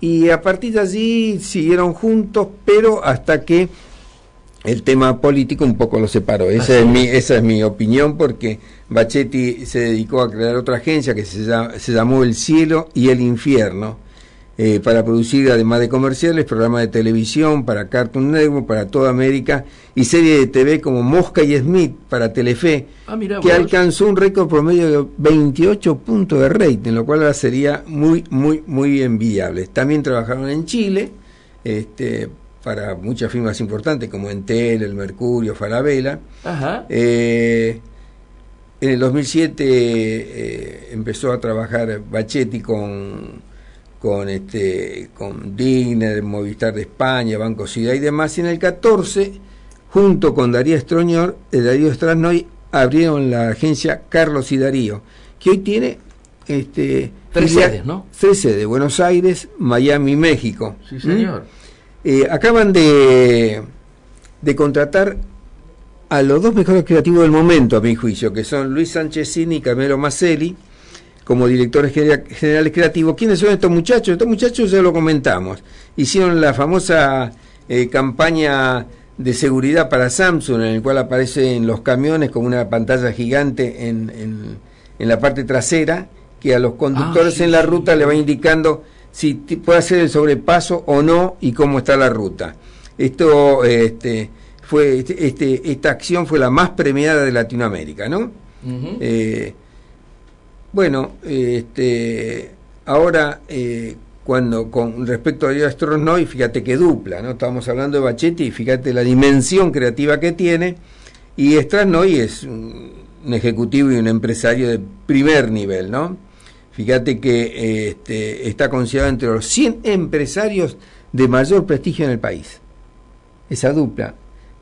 y a partir de allí siguieron juntos, pero hasta que el tema político un poco lo separó. Esa es mi opinión, porque Bachetti se dedicó a crear otra agencia que se llamó El Cielo y el Infierno, para producir, además de comerciales, programas de televisión para Cartoon Network, para toda América, y series de TV como Mosca y Smith para Telefe, que alcanzó un récord promedio de 28 puntos de rating, lo cual ahora sería muy envidiable. También trabajaron en Chile, para muchas firmas importantes como Entel, El Mercurio, Falabella. En el 2007 empezó a trabajar Bachetti con Digner, Movistar de España, Banco Ciudad y demás, y en el 14, junto con Darío Strasnoy, abrieron la agencia Carlos y Darío, que hoy tiene tres sedes, ¿no? 3 sedes, Buenos Aires, Miami y México. Sí, señor. Acaban de contratar a los 2 mejores creativos del momento, a mi juicio, que son Luis Sanchezini y Carmelo Mazzelli, como directores generales creativos. ¿Quiénes son estos muchachos? Estos muchachos ya lo comentamos. Hicieron la famosa campaña de seguridad para Samsung, en el cual aparecen los camiones con una pantalla gigante en la parte trasera, que a los conductores en la ruta le va indicando si puede hacer el sobrepaso o no y cómo está la ruta. Esta acción fue la más premiada de Latinoamérica, ¿no? Bueno, ahora con respecto a Darío Strasnoy, fíjate que dupla, ¿no? Estábamos hablando de Bachetti, y fíjate la dimensión creativa que tiene, y Strasnoy es un ejecutivo y un empresario de primer nivel, ¿no? Fíjate que está considerado entre los 100 empresarios de mayor prestigio en el país. Esa dupla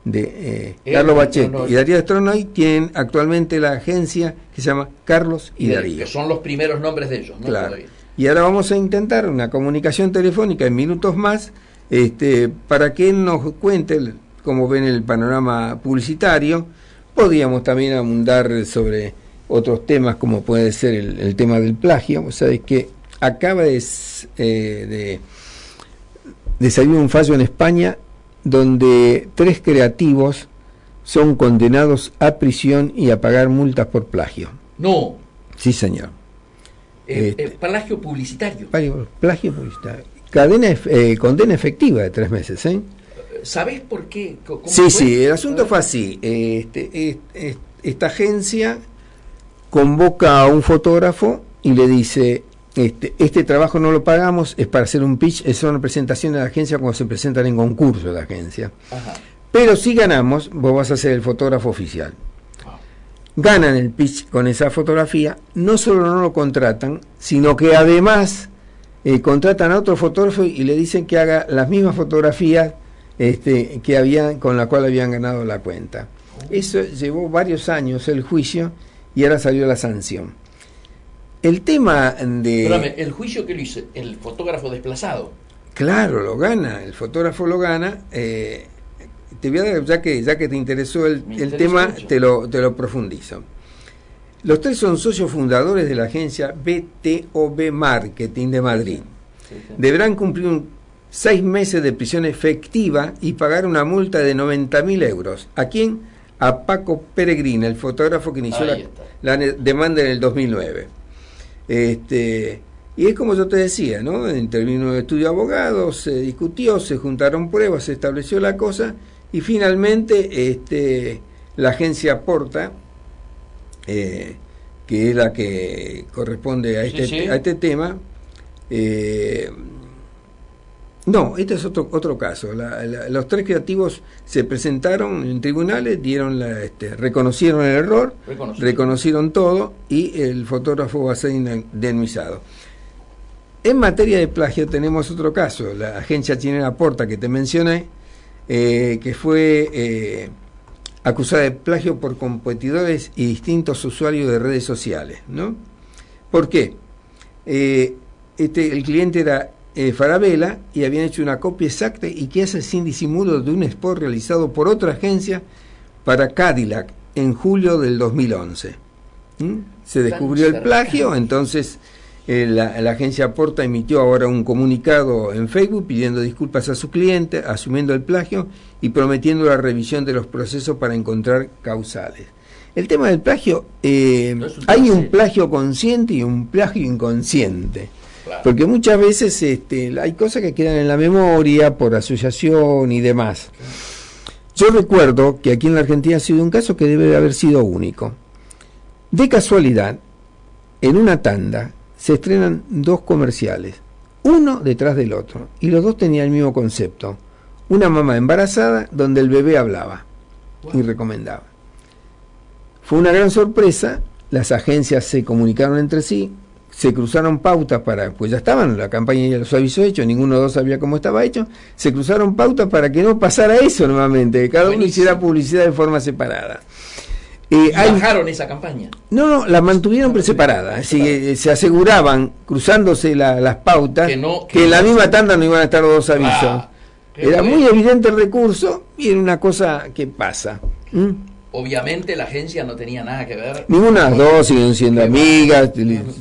de Carlos Bachetti y Darío Strasnoy tienen actualmente la agencia que se llama Carlos y Darío, que son los primeros nombres de ellos, ¿no? Claro. Y ahora vamos a intentar una comunicación telefónica en minutos más, para que él nos cuente cómo ven el panorama publicitario. Podríamos también abundar sobre otros temas, como puede ser el tema del plagio. Vos sabés que acaba de salir un fallo en España donde 3 creativos son condenados a prisión y a pagar multas por plagio. No. Sí, señor. Plagio publicitario. Plagio publicitario. Condena efectiva de 3 meses, ¿eh? ¿Sabés por qué? Sí, el asunto fue así. Esta agencia convoca a un fotógrafo y le dice: este trabajo no lo pagamos, es para hacer un pitch, es una presentación de la agencia cuando se presentan en concurso de la agencia. Pero si ganamos, vos vas a ser el fotógrafo oficial. Ganan el pitch con esa fotografía, no solo no lo contratan, sino que además contratan a otro fotógrafo y le dicen que haga las mismas fotografías con la cual habían ganado la cuenta. Eso llevó varios años el juicio y ahora salió la sanción. El tema de... Espérame, ¿el juicio que lo hizo? ¿El fotógrafo desplazado? Claro, lo gana, el fotógrafo lo gana. Te voy a dar, ya que te interesó el tema, te lo profundizo. Los 3 son socios fundadores de la agencia BTOB Marketing de Madrid. Deberán cumplir 6 meses de prisión efectiva y pagar una multa de 90.000 euros. ¿A quién? A Paco Peregrina, el fotógrafo que inició la demanda en el 2009. Y es como yo te decía, ¿no? Intervino el estudio de abogados, se discutió, se juntaron pruebas, se estableció la cosa, y finalmente la agencia Porta, que es la que corresponde a este tema, no, este es otro caso. Los 3 creativos se presentaron en tribunales, reconocieron el error, reconocieron todo, y el fotógrafo va a ser indemnizado. En materia de plagio tenemos otro caso, la agencia chilena Porta, que te mencioné, que fue acusada de plagio por competidores y distintos usuarios de redes sociales, ¿no? ¿Por qué? el cliente era Falabella y habían hecho una copia exacta y que hace sin disimulo de un spot realizado por otra agencia para Cadillac en julio del 2011. Se descubrió el plagio, entonces la agencia Porta emitió ahora un comunicado en Facebook pidiendo disculpas a su cliente, asumiendo el plagio y prometiendo la revisión de los procesos para encontrar causales. El tema del plagio, hay un plagio consciente y un plagio inconsciente. Claro. Porque muchas veces hay cosas que quedan en la memoria por asociación y demás. Yo recuerdo que aquí en la Argentina ha sido un caso que debe de haber sido único. De casualidad, en una tanda se estrenan 2 comerciales, uno detrás del otro, y los 2 tenían el mismo concepto. Una mamá embarazada donde el bebé hablaba y recomendaba. Fue una gran sorpresa, las agencias se comunicaron entre sí, se cruzaron pautas pues ya estaban, la campaña ya los avisó hecho, ninguno de los dos sabía cómo estaba hecho, se cruzaron pautas para que no pasara eso nuevamente, que cada uno hiciera publicidad de forma separada. ¿Bajaron esa campaña? No, la mantuvieron separada, así se aseguraban, cruzándose las pautas, que en la misma tanda no iban a estar los 2 avisos. Era muy evidente el recurso y era una cosa que pasa. Obviamente la agencia no tenía nada que ver. Ninguna de las dos, siguen siendo amigas.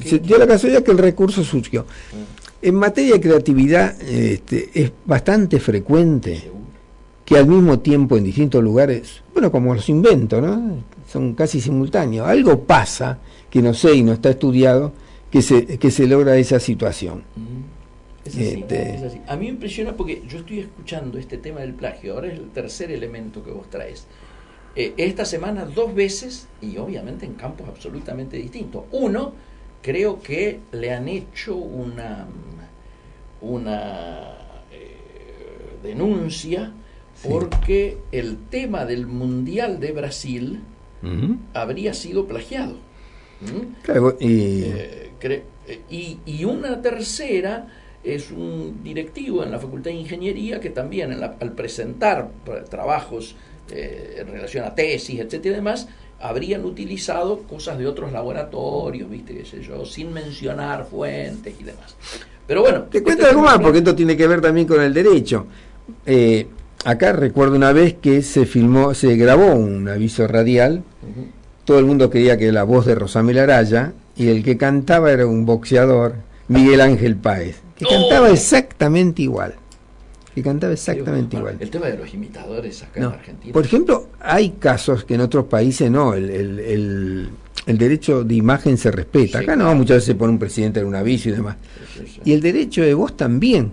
Se dio la casualidad que el recurso surgió. En materia de creatividad es bastante frecuente que al mismo tiempo en distintos lugares, bueno, como los inventos, ¿no? Son casi simultáneos. Algo pasa que no sé y no está estudiado que se logra esa situación. Es así, es así. A mí me impresiona porque yo estoy escuchando este tema del plagio. Ahora es el tercer elemento que vos traes. Esta semana 2 veces y obviamente en campos absolutamente distintos. Uno, creo que le han hecho una denuncia porque el tema del Mundial de Brasil habría sido plagiado. Claro, y una tercera es un directivo en la Facultad de Ingeniería que también al presentar trabajos en relación a tesis, etcétera y demás, habrían utilizado cosas de otros laboratorios, viste, qué sé yo, sin mencionar fuentes y demás. Pero bueno, te cuento algo más, porque esto tiene que ver también con el derecho. Acá recuerdo una vez que se grabó un aviso radial, todo el mundo creía que era la voz de Rosamel Araya, y el que cantaba era un boxeador, Miguel Ángel Páez, que cantaba exactamente igual. El tema de los imitadores acá en Argentina. Por ejemplo, hay casos que en otros países no, el derecho de imagen se respeta. Acá no, muchas veces se pone un presidente en un aviso y demás. Y el derecho de voz también.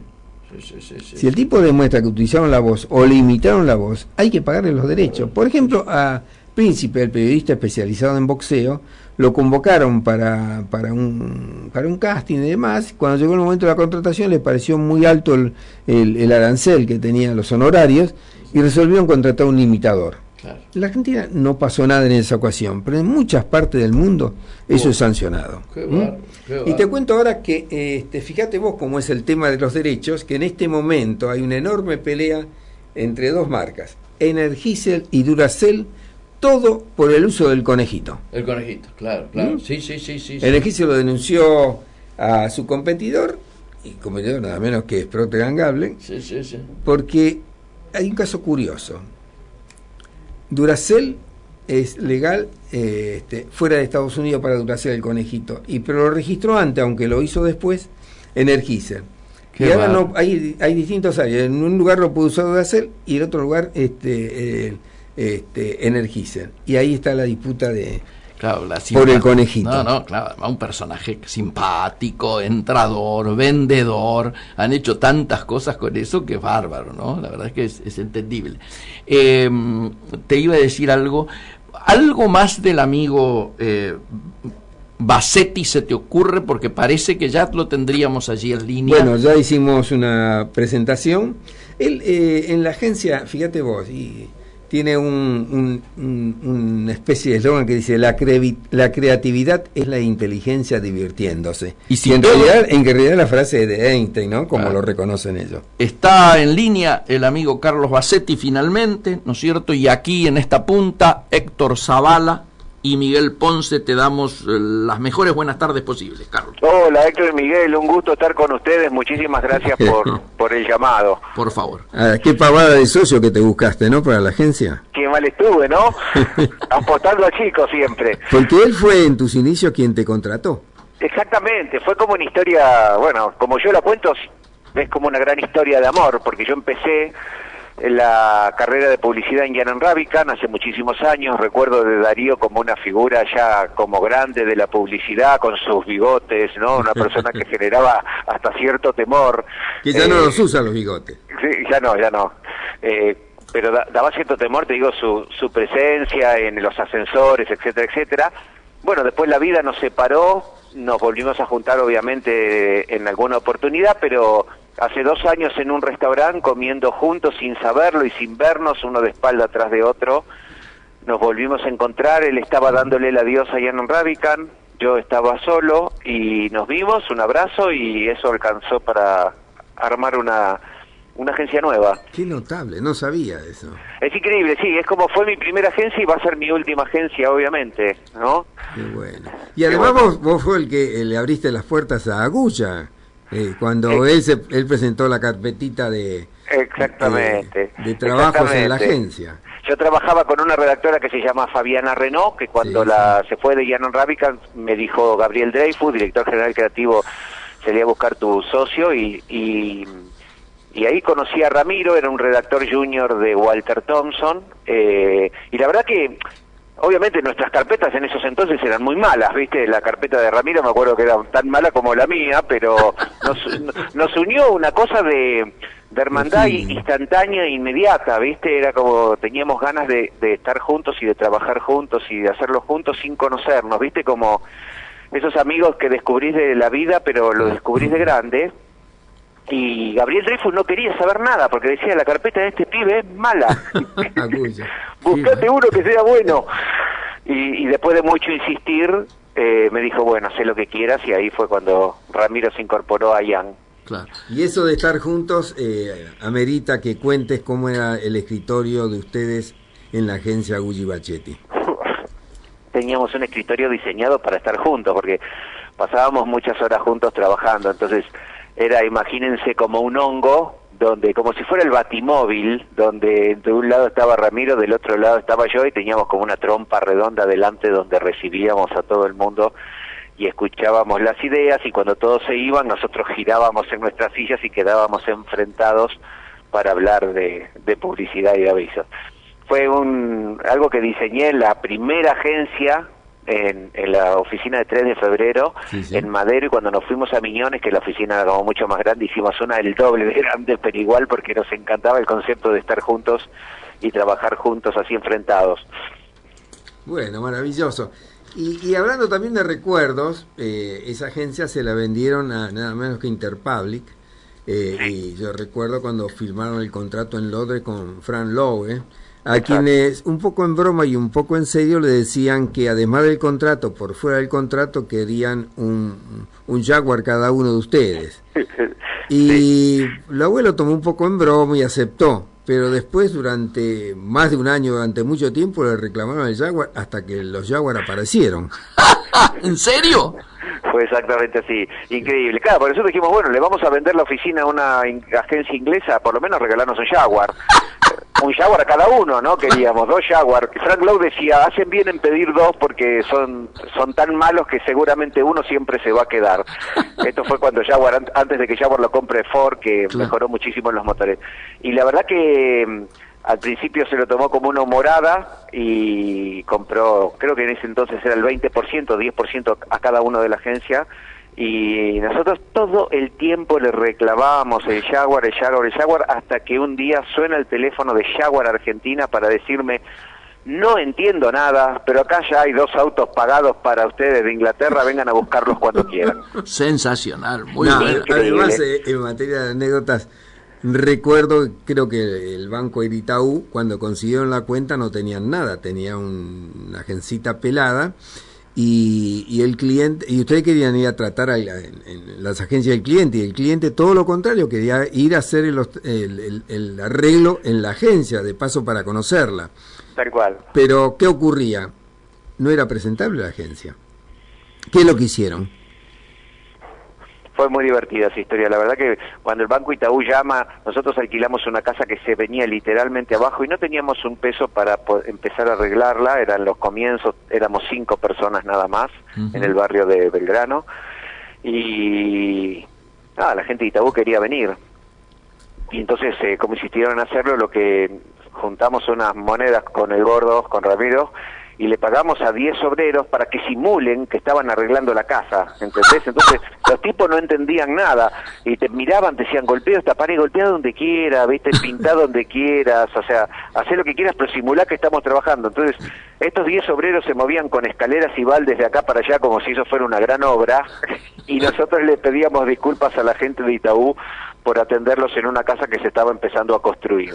Si el tipo demuestra que utilizaron la voz o le imitaron la voz, hay que pagarle los derechos. Por ejemplo, a Príncipe, el periodista especializado en boxeo, lo convocaron para un casting y demás. Cuando llegó el momento de la contratación les pareció muy alto el arancel que tenían los honorarios y resolvieron contratar un imitador. Claro. En la Argentina no pasó nada en esa ocasión, pero en muchas partes del mundo eso es sancionado. Y te cuento ahora que, fíjate vos cómo es el tema de los derechos, que en este momento hay una enorme pelea entre 2 marcas, Energizer y Duracell, todo por el uso del conejito. El conejito, claro. Sí. Energizer lo denunció a su competidor, y competidor nada menos que es Procter & Gamble, porque hay un caso curioso. Duracell es legal fuera de Estados Unidos para Duracell el conejito, pero lo registró antes, aunque lo hizo después, Energizer. Y ahora no, hay distintos áreas. En un lugar lo puede usar Duracell y en otro lugar Energizer. Y ahí está la disputa por el conejito. Claro, un personaje simpático, entrador, vendedor, han hecho tantas cosas con eso que es bárbaro, ¿no? La verdad es que es entendible. Te iba a decir algo más del amigo Bassetti se te ocurre, porque parece que ya lo tendríamos allí en línea. Bueno, ya hicimos una presentación. Él en la agencia, fíjate vos, y tiene una especie de eslogan que dice la creatividad es la inteligencia divirtiéndose. Y en realidad la frase de Einstein, ¿no? Como lo reconocen ellos. Está en línea el amigo Carlos Bassetti finalmente, ¿no es cierto? Y aquí en esta punta Héctor Zavala. y Miguel Ponce te damos las mejores buenas tardes posibles, Carlos. Hola, Héctor y Miguel, un gusto estar con ustedes, muchísimas gracias por el llamado. Por favor. Qué pavada de socio que te buscaste, ¿no? Para la agencia. Qué mal estuve, ¿no? Apostando a chicos siempre. Porque él fue en tus inicios quien te contrató. Exactamente, fue como una historia, bueno, como yo la cuento, es como una gran historia de amor, porque yo empecé la carrera de publicidad en Jan Ravikant hace muchísimos años. Recuerdo de Darío como una figura ya como grande de la publicidad, con sus bigotes, ¿no? Una persona que generaba hasta cierto temor. Que ya no los usa los bigotes. Sí, ya no. Pero daba cierto temor, te digo, su presencia en los ascensores, etcétera, etcétera. Bueno, después la vida nos separó, nos volvimos a juntar obviamente en alguna oportunidad, pero hace 2 años en un restaurante, comiendo juntos sin saberlo y sin vernos, uno de espalda atrás de otro, nos volvimos a encontrar. Él estaba dándole el adiós a Jan Ravikant, yo estaba solo y nos vimos, un abrazo, y eso alcanzó para armar una agencia nueva. Qué notable, no sabía eso. Es increíble, sí, es como fue mi primera agencia y va a ser mi última agencia, obviamente, ¿no? Qué bueno. Y además vos fue el que le abriste las puertas a Agulla. Cuando él presentó la carpetita de trabajos en la agencia. Yo trabajaba con una redactora que se llama Fabiana Renault, que cuando se fue de Jan Ravikant me dijo: Gabriel Dreyfus, director general creativo, salí a buscar tu socio, y ahí conocí a Ramiro, era un redactor junior de Walter Thompson, y la verdad que obviamente nuestras carpetas en esos entonces eran muy malas, ¿viste? La carpeta de Ramiro me acuerdo que era tan mala como la mía, pero nos unió una cosa de hermandad instantánea e inmediata, ¿viste? Era como teníamos ganas de estar juntos y de trabajar juntos y de hacerlo juntos sin conocernos, ¿viste? Como esos amigos que descubrís de la vida, pero lo descubrís de grande. Y Gabriel Dreyfus no quería saber nada, porque decía: la carpeta de este pibe es mala. Buscate uno que sea bueno. Y después de mucho insistir, me dijo: bueno, haz lo que quieras, y ahí fue cuando Ramiro se incorporó a Jan. Claro. Y eso de estar juntos amerita que cuentes cómo era el escritorio de ustedes en la agencia Gulli Bachetti. Teníamos un escritorio diseñado para estar juntos, porque pasábamos muchas horas juntos trabajando, entonces era, imagínense, como un hongo, donde como si fuera el Batimóvil, donde de un lado estaba Ramiro, del otro lado estaba yo, y teníamos como una trompa redonda delante donde recibíamos a todo el mundo y escuchábamos las ideas, y cuando todos se iban nosotros girábamos en nuestras sillas y quedábamos enfrentados para hablar de publicidad y de avisos. Fue algo que diseñé en la primera agencia, en la oficina de 3 de febrero, en Madero, y cuando nos fuimos a Miñones, que la oficina era como mucho más grande, hicimos una el doble de grande, pero igual, porque nos encantaba el concepto de estar juntos y trabajar juntos así enfrentados. Bueno, maravilloso. Y hablando también de recuerdos, esa agencia se la vendieron a nada menos que Interpublic, y yo recuerdo cuando firmaron el contrato en Londres con Frank Lowe, a quienes un poco en broma y un poco en serio le decían que además del contrato, por fuera del contrato, querían un Jaguar cada uno de ustedes. Y el abuelo tomó un poco en broma y aceptó, pero después durante más de un año, durante mucho tiempo, le reclamaron el Jaguar hasta que los Jaguar aparecieron. ¿En serio? Fue exactamente así, increíble. Claro, por eso dijimos, bueno, le vamos a vender la oficina a una agencia inglesa, por lo menos regalarnos un Jaguar. Un Jaguar a cada uno, ¿no? Queríamos 2 Jaguar. Frank Lowe decía: hacen bien en pedir 2 porque son tan malos que seguramente uno siempre se va a quedar. Esto fue cuando Jaguar, antes de que Jaguar lo compre Ford, que mejoró muchísimo en los motores. Y la verdad que al principio se lo tomó como una humorada y compró, creo que en ese entonces era el 20%, 10% a cada uno de la agencia. Y nosotros todo el tiempo le reclamábamos el Jaguar, hasta que un día suena el teléfono de Jaguar Argentina para decirme: no entiendo nada, pero acá ya hay 2 autos pagados para ustedes de Inglaterra, vengan a buscarlos cuando quieran. Sensacional, muy bueno. Además, en materia de anécdotas, recuerdo, creo que el banco Itaú, cuando consiguieron la cuenta no tenían nada, tenía una agencita pelada. Y el cliente, y ustedes querían ir a tratar en las agencias del cliente, y el cliente todo lo contrario, quería ir a hacer el arreglo en la agencia, de paso para conocerla. Tal cual. Pero ¿qué ocurría? no era presentable la agencia. ¿Qué es lo que hicieron? Fue muy divertida esa historia. La verdad que cuando el Banco Itaú llama, nosotros alquilamos una casa que se venía literalmente abajo y no teníamos un peso para empezar a arreglarla. Eran los comienzos, éramos 5 personas nada más en el barrio de Belgrano. Y la gente de Itaú quería venir. Y entonces, como insistieron en hacerlo, lo que juntamos unas monedas con el gordo, con Ramiro, y le pagamos a 10 obreros para que simulen que estaban arreglando la casa, ¿entendés? Entonces los tipos no entendían nada y te miraban, te decían, golpea esta pared, golpea donde quiera, ¿viste? Pintá donde quieras, o sea, hacé lo que quieras, pero simulá que estamos trabajando. Entonces estos 10 obreros se movían con escaleras y baldes de acá para allá como si eso fuera una gran obra y nosotros le pedíamos disculpas a la gente de Itaú por atenderlos en una casa que se estaba empezando a construir.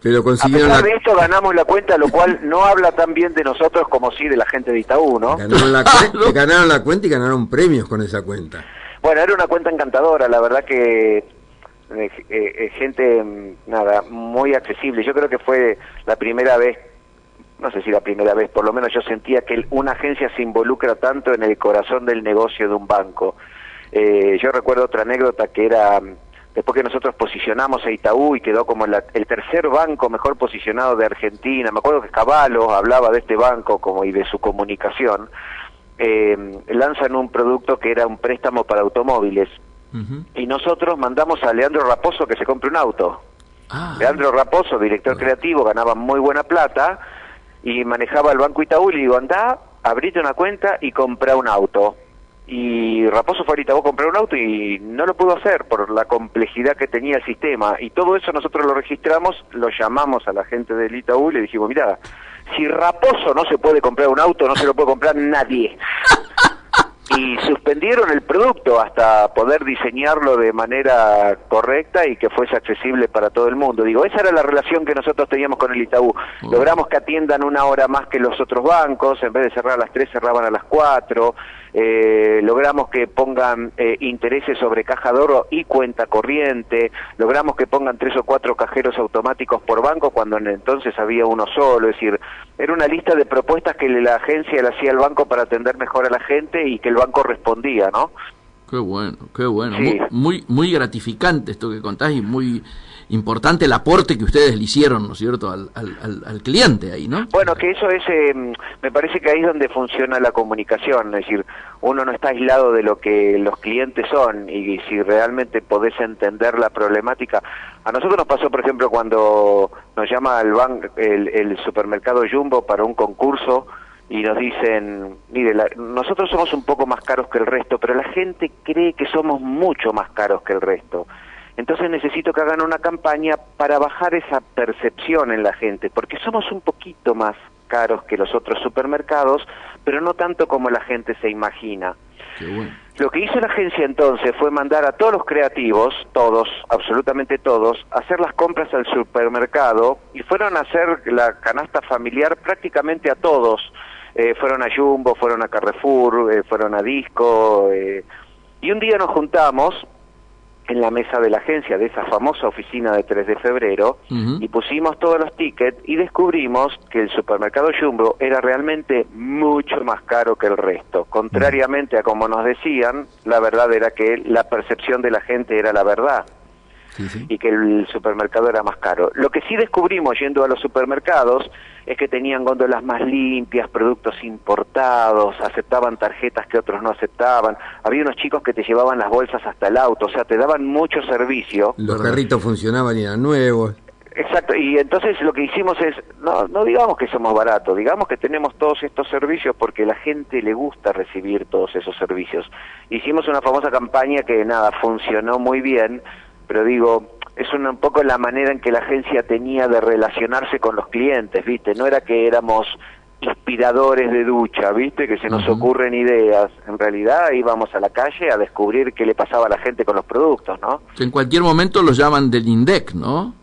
Pero consiguieron a pesar de esto ganamos la cuenta, lo cual no habla tan bien de nosotros como sí de la gente de Itaú, ¿no? Ganaron la cuenta y ganaron premios con esa cuenta. Bueno, era una cuenta encantadora, la verdad que gente, muy accesible. Yo creo que fue la primera vez, no sé si la primera vez, por lo menos yo sentía que una agencia se involucra tanto en el corazón del negocio de un banco. Yo recuerdo otra anécdota que era, después que nosotros posicionamos a Itaú y quedó como el tercer banco mejor posicionado de Argentina, me acuerdo que Cavallo hablaba de este banco y de su comunicación, lanzan un producto que era un préstamo para automóviles, y nosotros mandamos a Leandro Raposo que se compre un auto. Leandro Raposo, director creativo, ganaba muy buena plata, y manejaba el Banco Itaú, y le digo, andá, abrite una cuenta y comprá un auto. Y Raposo fue a Itaú a comprar un auto y no lo pudo hacer por la complejidad que tenía el sistema, y todo eso nosotros lo registramos, lo llamamos a la gente del Itaú y le dijimos, mirá, si Raposo no se puede comprar un auto, no se lo puede comprar nadie. Y suspendieron el producto hasta poder diseñarlo de manera correcta y que fuese accesible para todo el mundo. Digo, esa era la relación que nosotros teníamos con el Itaú. Logramos que atiendan 1 hora más que los otros bancos, en vez de cerrar a las 3 cerraban a las 4. Logramos que pongan intereses sobre caja de ahorro y cuenta corriente. Logramos que pongan 3 o 4 cajeros automáticos por banco cuando entonces había uno solo. Es decir, era una lista de propuestas que la agencia le hacía al banco para atender mejor a la gente y que el banco respondía, ¿no? Qué bueno, qué bueno. Sí. Muy gratificante esto que contás y muy importante el aporte que ustedes le hicieron, ¿no es cierto?, al cliente ahí, ¿no? Bueno, que eso es, me parece que ahí es donde funciona la comunicación, es decir, uno no está aislado de lo que los clientes son, y si realmente podés entender la problemática. A nosotros nos pasó, por ejemplo, cuando nos llama el supermercado Jumbo para un concurso y nos dicen, mire, nosotros somos un poco más caros que el resto, pero la gente cree que somos mucho más caros que el resto. Entonces necesito que hagan una campaña para bajar esa percepción en la gente, porque somos un poquito más caros que los otros supermercados, pero no tanto como la gente se imagina. Qué bueno. Lo que hizo la agencia entonces fue mandar a todos los creativos, todos, absolutamente todos, a hacer las compras al supermercado, y fueron a hacer la canasta familiar prácticamente a todos. Fueron a Jumbo, fueron a Carrefour, fueron a Disco, y un día nos juntamos en la mesa de la agencia, de esa famosa oficina de 3 de febrero, y pusimos todos los tickets y descubrimos que el supermercado Jumbo era realmente mucho más caro que el resto. Contrariamente a como nos decían, la verdad era que la percepción de la gente era la verdad. Y que el supermercado era más caro. Lo que sí descubrimos yendo a los supermercados es que tenían góndolas más limpias, productos importados, aceptaban tarjetas que otros no aceptaban, había unos chicos que te llevaban las bolsas hasta el auto, o sea, te daban mucho servicio. Los carritos funcionaban y eran nuevos. Exacto, y entonces lo que hicimos es, no digamos que somos baratos, digamos que tenemos todos estos servicios porque a la gente le gusta recibir todos esos servicios. Hicimos una famosa campaña que funcionó muy bien, pero digo, es un poco la manera en que la agencia tenía de relacionarse con los clientes, ¿viste? No era que éramos inspiradores de ducha, ¿viste? Que se nos ocurren ideas. En realidad íbamos a la calle a descubrir qué le pasaba a la gente con los productos, ¿no? En cualquier momento los llaman del INDEC, ¿no?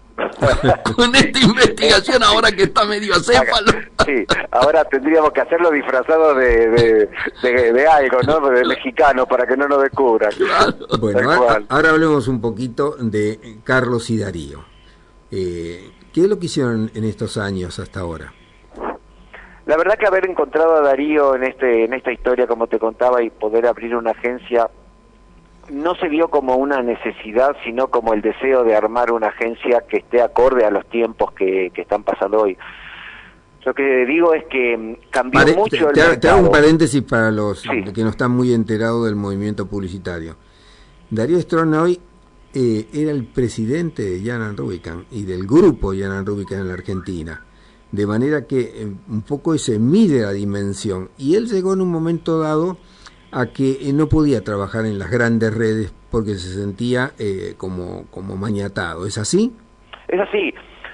Con esta investigación ahora que está medio acéfalo. Sí, ahora tendríamos que hacerlo disfrazado de algo, ¿no? De mexicano, para que no nos descubran. Claro. Bueno, ahora hablemos un poquito de Carlos y Darío. ¿Qué es lo que hicieron en estos años hasta ahora? La verdad que haber encontrado a Darío en esta historia, como te contaba, y poder abrir una agencia, no se vio como una necesidad, sino como el deseo de armar una agencia que esté acorde a los tiempos que están pasando hoy. Lo que digo es que cambió mucho el mercado. Te hago un paréntesis para los que no están muy enterados del movimiento publicitario. Darío Stronnoy era el presidente de Jan Rubicam y del grupo Jan Rubicam en la Argentina, de manera que un poco se mide la dimensión, y él llegó en un momento dado a que no podía trabajar en las grandes redes porque se sentía como maniatado. ¿Es así? Es así.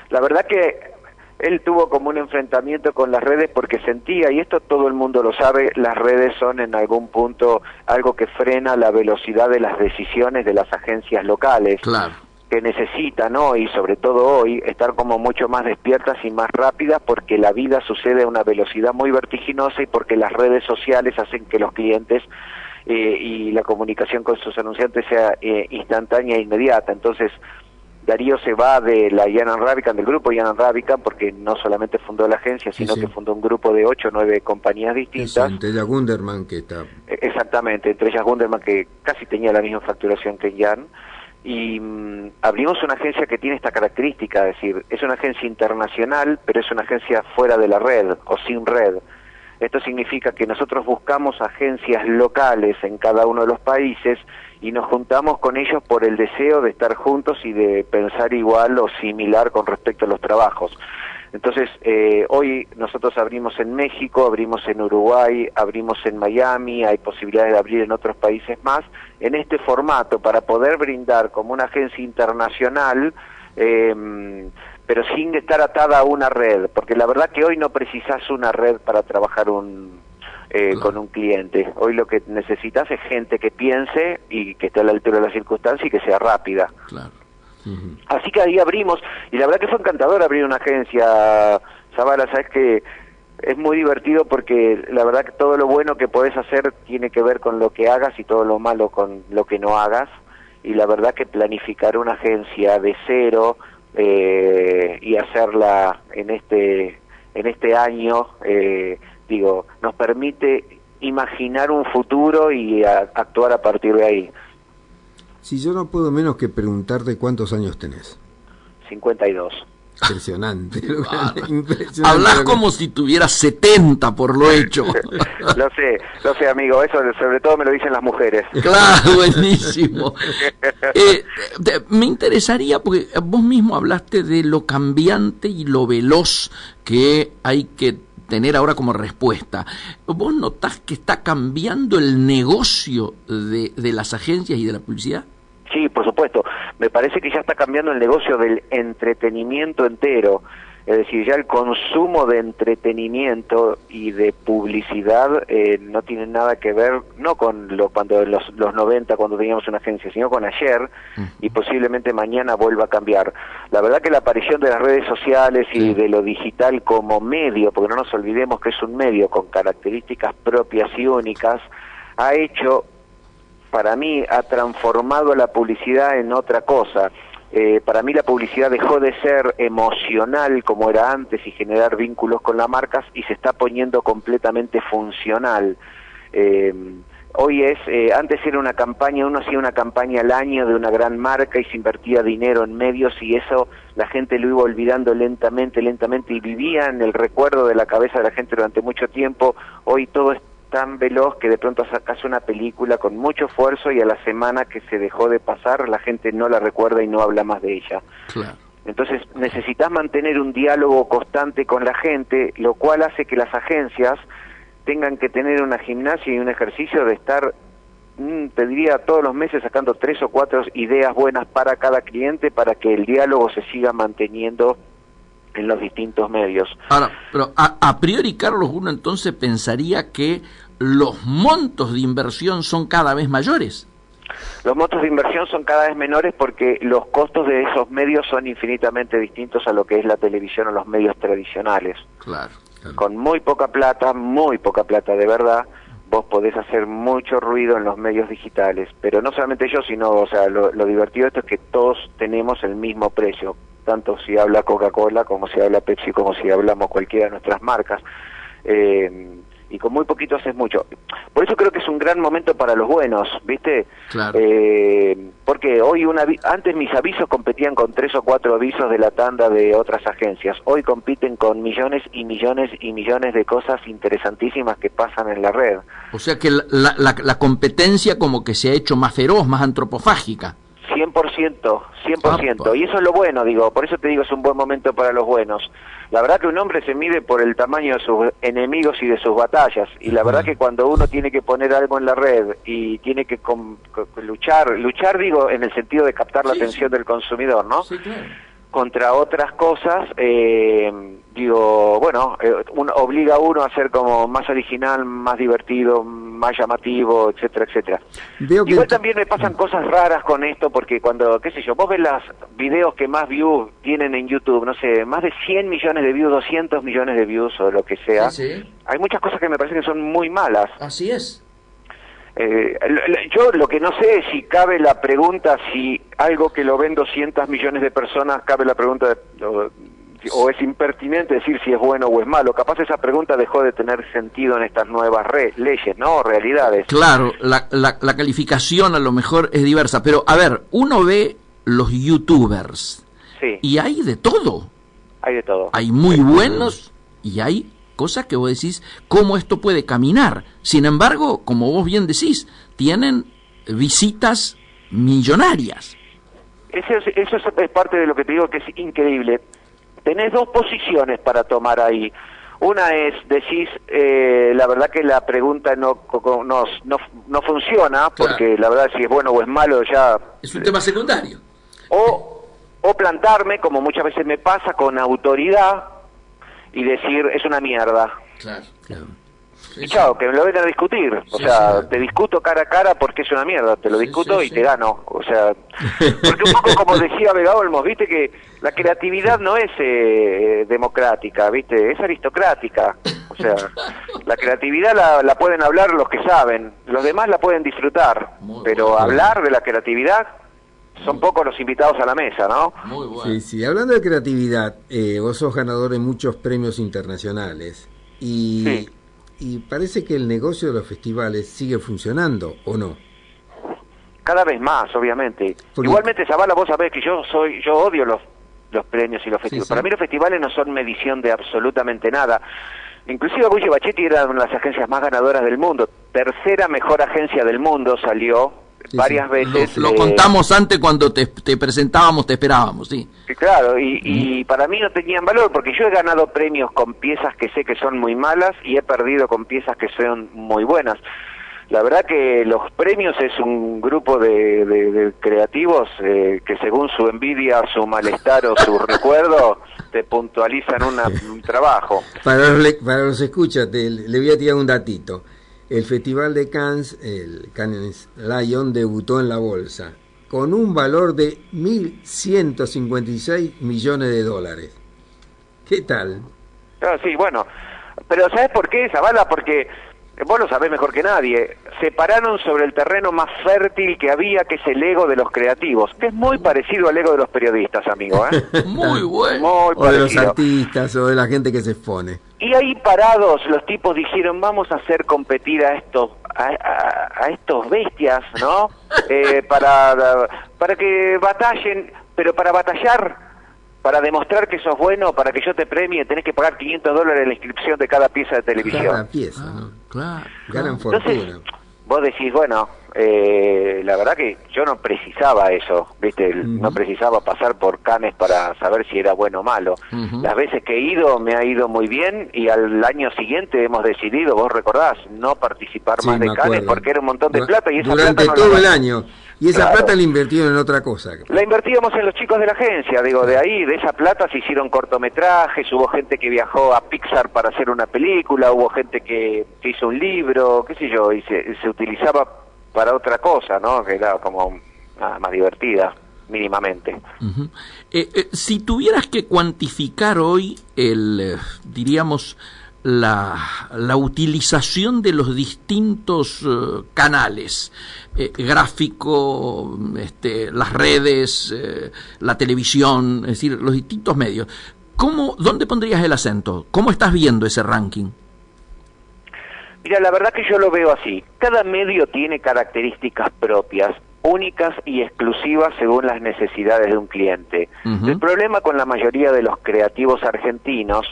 La verdad que él tuvo como un enfrentamiento con las redes porque sentía, y esto todo el mundo lo sabe, las redes son en algún punto algo que frena la velocidad de las decisiones de las agencias locales. Claro. Que necesitan hoy, sobre todo hoy, estar como mucho más despiertas y más rápidas, porque la vida sucede a una velocidad muy vertiginosa y porque las redes sociales hacen que los clientes y la comunicación con sus anunciantes sea instantánea e inmediata. Entonces, Darío se va de la Jan Rubicam, del grupo Jan Rubicam, porque no solamente fundó la agencia, sino que fundó un grupo de 8 o 9 compañías distintas. Eso, entre ellas Gunderman, que está... Exactamente, entre ellas Gunderman, que casi tenía la misma facturación que Jan. Y abrimos una agencia que tiene esta característica, es decir, es una agencia internacional, pero es una agencia fuera de la red o sin red. Esto significa que nosotros buscamos agencias locales en cada uno de los países y nos juntamos con ellos por el deseo de estar juntos y de pensar igual o similar con respecto a los trabajos. Entonces, hoy nosotros abrimos en México, abrimos en Uruguay, abrimos en Miami, hay posibilidades de abrir en otros países más, en este formato, para poder brindar como una agencia internacional, pero sin estar atada a una red, porque la verdad que hoy no precisas una red para trabajar con un cliente. Hoy lo que necesitas es gente que piense y que esté a la altura de la circunstancia y que sea rápida. Claro. Así que ahí abrimos, y la verdad que fue encantador abrir una agencia, Zavala. Sabes que es muy divertido porque la verdad que todo lo bueno que podés hacer tiene que ver con lo que hagas y todo lo malo con lo que no hagas, y la verdad que planificar una agencia de cero y hacerla en este año, nos permite imaginar un futuro y actuar a partir de ahí. Si yo no puedo menos que preguntarte cuántos años tenés. 52. Impresionante. Impresionante. Hablas como si tuvieras 70 por lo hecho. Lo sé, amigo. Eso sobre todo me lo dicen las mujeres. Claro, buenísimo. Me interesaría, porque vos mismo hablaste de lo cambiante y lo veloz que hay que tener ahora como respuesta. ¿Vos notás que está cambiando el negocio de las agencias y de la publicidad? Sí, por supuesto. Me parece que ya está cambiando el negocio del entretenimiento entero. Es decir, ya el consumo de entretenimiento y de publicidad no tiene nada que ver, no con cuando los 90, cuando teníamos una agencia, sino con ayer, y posiblemente mañana vuelva a cambiar. La verdad que la aparición de las redes sociales y de lo digital como medio, porque no nos olvidemos que es un medio con características propias y únicas, ha hecho, para mí, ha transformado la publicidad en otra cosa. Para mí la publicidad dejó de ser emocional como era antes y generar vínculos con las marcas, y se está poniendo completamente funcional. Hoy antes era una campaña, uno hacía una campaña al año de una gran marca y se invertía dinero en medios, y eso la gente lo iba olvidando lentamente y vivía en el recuerdo de la cabeza de la gente durante mucho tiempo. Hoy todo es tan veloz que de pronto sacas una película con mucho esfuerzo y a la semana que se dejó de pasar la gente no la recuerda y no habla más de ella. Claro. Entonces necesitas mantener un diálogo constante con la gente, lo cual hace que las agencias tengan que tener una gimnasia y un ejercicio de estar, te diría, todos los meses sacando 3 o 4 ideas buenas para cada cliente, para que el diálogo se siga manteniendo en los distintos medios. Ahora, pero a priori, Carlos, uno entonces pensaría que los montos de inversión son cada vez mayores. Los montos de inversión son cada vez menores porque los costos de esos medios son infinitamente distintos a lo que es la televisión o los medios tradicionales. Claro. Con muy poca plata de verdad, vos podés hacer mucho ruido en los medios digitales. Pero no solamente yo, sino, o sea, lo divertido de esto es que todos tenemos el mismo precio, tanto si habla Coca-Cola como si habla Pepsi, como si hablamos cualquiera de nuestras marcas. y con muy poquito haces mucho. Por eso creo que es un gran momento para los buenos, ¿viste? Claro. Porque hoy antes mis avisos competían con 3 o 4 avisos de la tanda de otras agencias. Hoy compiten con millones y millones y millones de cosas interesantísimas que pasan en la red. O sea que la competencia como que se ha hecho más feroz, más antropofágica. 100%. Y eso es lo bueno, digo, por eso te digo, es un buen momento para los buenos. La verdad que un hombre se mide por el tamaño de sus enemigos y de sus batallas, y la verdad que cuando uno tiene que poner algo en la red y tiene que luchar digo, en el sentido de captar la atención del consumidor, ¿no? Sí, claro. Contra otras cosas, digo, bueno, obliga a uno a ser como más original, más divertido, más llamativo, etcétera, etcétera. Igual también me pasan cosas raras con esto, porque cuando, qué sé yo, vos ves los videos que más views tienen en YouTube, no sé, más de 100 millones de views, 200 millones de views o lo que sea, hay muchas cosas que me parecen que son muy malas. Así es. Yo lo que no sé es si cabe la pregunta, si algo que lo ven 200 millones de personas, cabe la pregunta o es impertinente decir si es bueno o es malo. Capaz esa pregunta dejó de tener sentido en estas nuevas leyes, ¿no? Realidades. Claro, la calificación a lo mejor es diversa, pero a ver, uno ve los youtubers y hay de todo. Hay de todo. Hay muy buenos y hay cosas que vos decís, ¿cómo esto puede caminar? Sin embargo, como vos bien decís, tienen visitas millonarias. Eso es parte de lo que te digo, que es increíble. Tenés 2 posiciones para tomar ahí. Una es, decís, la verdad que la pregunta no funciona, porque la verdad si es bueno o es malo ya... Es un tema secundario. O plantarme, como muchas veces me pasa, con autoridad, y decir, es una mierda. Claro. Y chao, que me lo vengan a discutir. O sea, te discuto cara a cara porque es una mierda. Te lo discuto y te gano. O sea, porque un poco como decía Vega Olmos, viste que la creatividad no es democrática, viste, es aristocrática. O sea, la creatividad la pueden hablar los que saben, los demás la pueden disfrutar. Pero hablar de la creatividad... Son pocos los invitados a la mesa, ¿no? Muy bueno. Sí, hablando de creatividad, vos sos ganador de muchos premios internacionales y parece que el negocio de los festivales sigue funcionando, ¿o no? Cada vez más, obviamente. Igualmente, Zavala, vos sabés que yo odio los premios y los festivales. Para mí los festivales no son medición de absolutamente nada. Inclusive Guille Bachetti era una de las agencias más ganadoras del mundo. 3ª mejor agencia del mundo salió varias veces. Lo contamos antes cuando te presentábamos, te esperábamos, sí. Claro, y para mí no tenían valor, porque yo he ganado premios con piezas que sé que son muy malas y he perdido con piezas que son muy buenas. La verdad que los premios es un grupo de creativos que según su envidia, su malestar o su recuerdo te puntualizan un trabajo. Para los escuchas, le voy a tirar un datito. El Festival de Cannes, el Cannes Lion, debutó en la bolsa con un valor de 1.156 millones de dólares. ¿Qué tal? Sí, bueno, pero ¿sabes por qué, Zavala? Porque vos lo sabés mejor que nadie. Se pararon sobre el terreno más fértil que había, que es el ego de los creativos, que es muy parecido al ego de los periodistas, amigo, ¿eh? Muy bueno. Muy o de los artistas, o de la gente que se expone. Y ahí parados los tipos dijeron, vamos a hacer competir a estos bestias, ¿no? Para que batallen, pero para batallar, para demostrar que sos bueno, para que yo te premie, tenés que pagar $500 la inscripción de cada pieza de televisión. Cada pieza, ¿no? Claro. Ganan fortuna. Entonces, vos decís, bueno, la verdad que yo no precisaba eso, ¿viste? No precisaba pasar por Cannes para saber si era bueno o malo. Las veces que he ido, me ha ido muy bien, y al año siguiente hemos decidido, vos recordás, no participar más de Cannes porque era un montón de plata, y esa durante plata todo el año. Y esa plata la invirtieron en otra cosa. La invertíamos en los chicos de la agencia, digo, de ahí, de esa plata se hicieron cortometrajes, hubo gente que viajó a Pixar para hacer una película, hubo gente que hizo un libro, qué sé yo, y se utilizaba para otra cosa, ¿no? Que era como más divertida, mínimamente. Si tuvieras que cuantificar hoy diríamos, la utilización de los distintos canales, gráfico, las redes, la televisión, es decir, los distintos medios, ¿dónde pondrías el acento? ¿Cómo estás viendo ese ranking? Mira, la verdad que yo lo veo así. Cada medio tiene características propias, únicas y exclusivas según las necesidades de un cliente. El problema con la mayoría de los creativos argentinos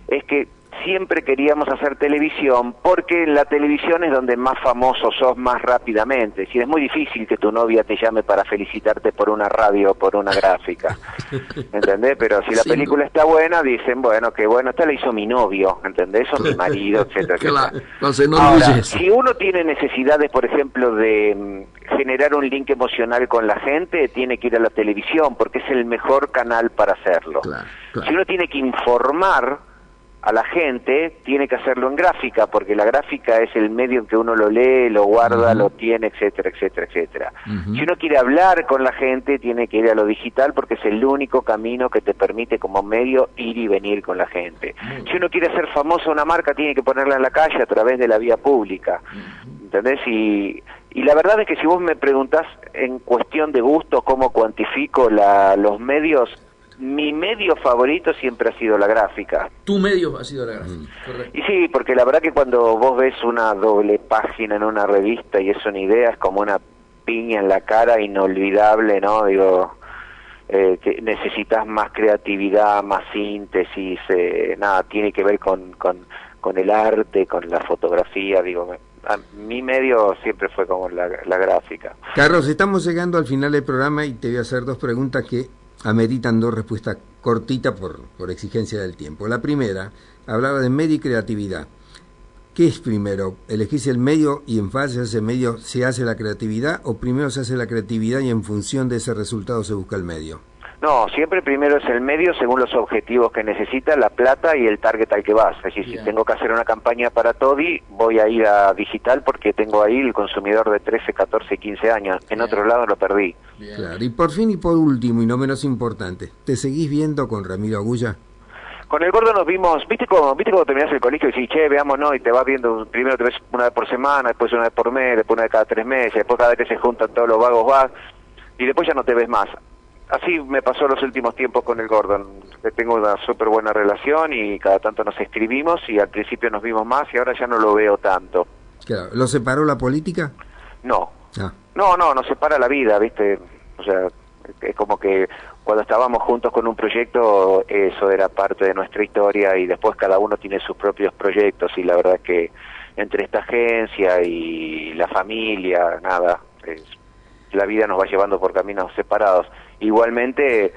es que siempre queríamos hacer televisión porque la televisión es donde más famoso sos más rápidamente. Si es muy difícil que tu novia te llame para felicitarte por una radio o por una gráfica, ¿entendés? Pero si la película está buena, dicen, bueno, que bueno, esta la hizo mi novio, ¿entendés? O mi marido, etcétera, etcétera. Ahora, si uno tiene necesidades, por ejemplo, de generar un link emocional con la gente, tiene que ir a la televisión porque es el mejor canal para hacerlo. Si uno tiene que informar a la gente, tiene que hacerlo en gráfica, porque la gráfica es el medio en que uno lo lee, lo guarda, lo tiene, etcétera, etcétera, etcétera. Si uno quiere hablar con la gente, tiene que ir a lo digital, porque es el único camino que te permite como medio ir y venir con la gente. Si uno quiere hacer famosa una marca, tiene que ponerla en la calle a través de la vía pública, ¿entendés? Y la verdad es que si vos me preguntás en cuestión de gusto cómo cuantifico los medios, mi medio favorito siempre ha sido la gráfica. Tu medio ha sido la gráfica, correcto. Y sí, porque la verdad que cuando vos ves una doble página en una revista y es una idea, es como una piña en la cara inolvidable, ¿no? Digo, que necesitas más creatividad, más síntesis, nada, tiene que ver con el arte, con la fotografía, digo, mi medio siempre fue como la gráfica. Carlos, estamos llegando al final del programa y te voy a hacer dos preguntas que ameritan dos respuestas cortitas por exigencia del tiempo. La primera, hablaba de medio y creatividad. ¿Qué es primero? ¿Elegís el medio y en base a ese medio se hace la creatividad, o primero se hace la creatividad y en función de ese resultado se busca el medio? No, siempre primero es el medio según los objetivos que necesita, la plata y el target al que vas. Es decir, si tengo que hacer una campaña para Toddy, voy a ir a digital porque tengo ahí el consumidor de 13, 14, 15 años. En otro lado lo perdí. Claro. Y por fin y por último, y no menos importante, ¿te seguís viendo con Ramiro Agulla? Con el Gordo nos vimos, ¿viste cuando terminás el colegio y decís, che, veámonos, y te vas viendo, primero te ves una vez por semana, después una vez por mes, después una vez cada 3 meses, después cada vez que se juntan todos los vagos vas, y después ya no te ves más. Así me pasó los últimos tiempos con el Gordon, que tengo una súper buena relación y cada tanto nos escribimos y al principio nos vimos más y ahora ya no lo veo tanto. Claro. ¿Lo separó la política? No. No, nos separa la vida, ¿viste? O sea, es como que cuando estábamos juntos con un proyecto, eso era parte de nuestra historia y después cada uno tiene sus propios proyectos y la verdad es que entre esta agencia y la familia, nada, la vida nos va llevando por caminos separados. Igualmente,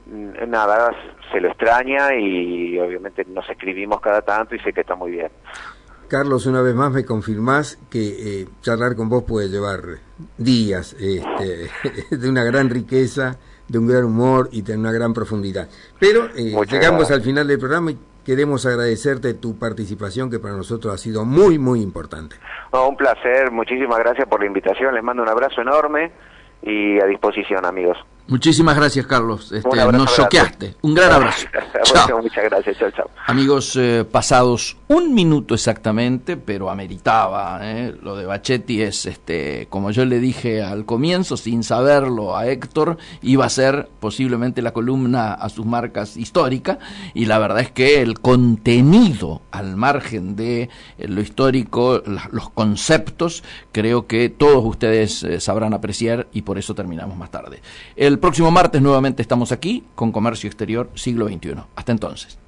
nada, se lo extraña y obviamente nos escribimos cada tanto y sé que está muy bien. Carlos, una vez más me confirmás que charlar con vos puede llevar días, de una gran riqueza, de un gran humor y de una gran profundidad. Pero llegamos al final del programa y queremos agradecerte tu participación, que para nosotros ha sido muy, muy importante. No, un placer, muchísimas gracias por la invitación, les mando un abrazo enorme y a disposición, amigos. Muchísimas gracias, Carlos. Nos choqueaste. Un gran abrazo. Chao. Muchas gracias. Chao. Amigos, pasados 1 minuto exactamente, pero ameritaba. Lo de Bachetti es, como yo le dije al comienzo, sin saberlo a Héctor, iba a ser posiblemente la columna a sus marcas histórica, y la verdad es que el contenido, al margen de lo histórico, los conceptos, creo que todos ustedes sabrán apreciar, y por eso terminamos más tarde. El próximo martes nuevamente estamos aquí con Comercio Exterior Siglo XXI. Hasta entonces.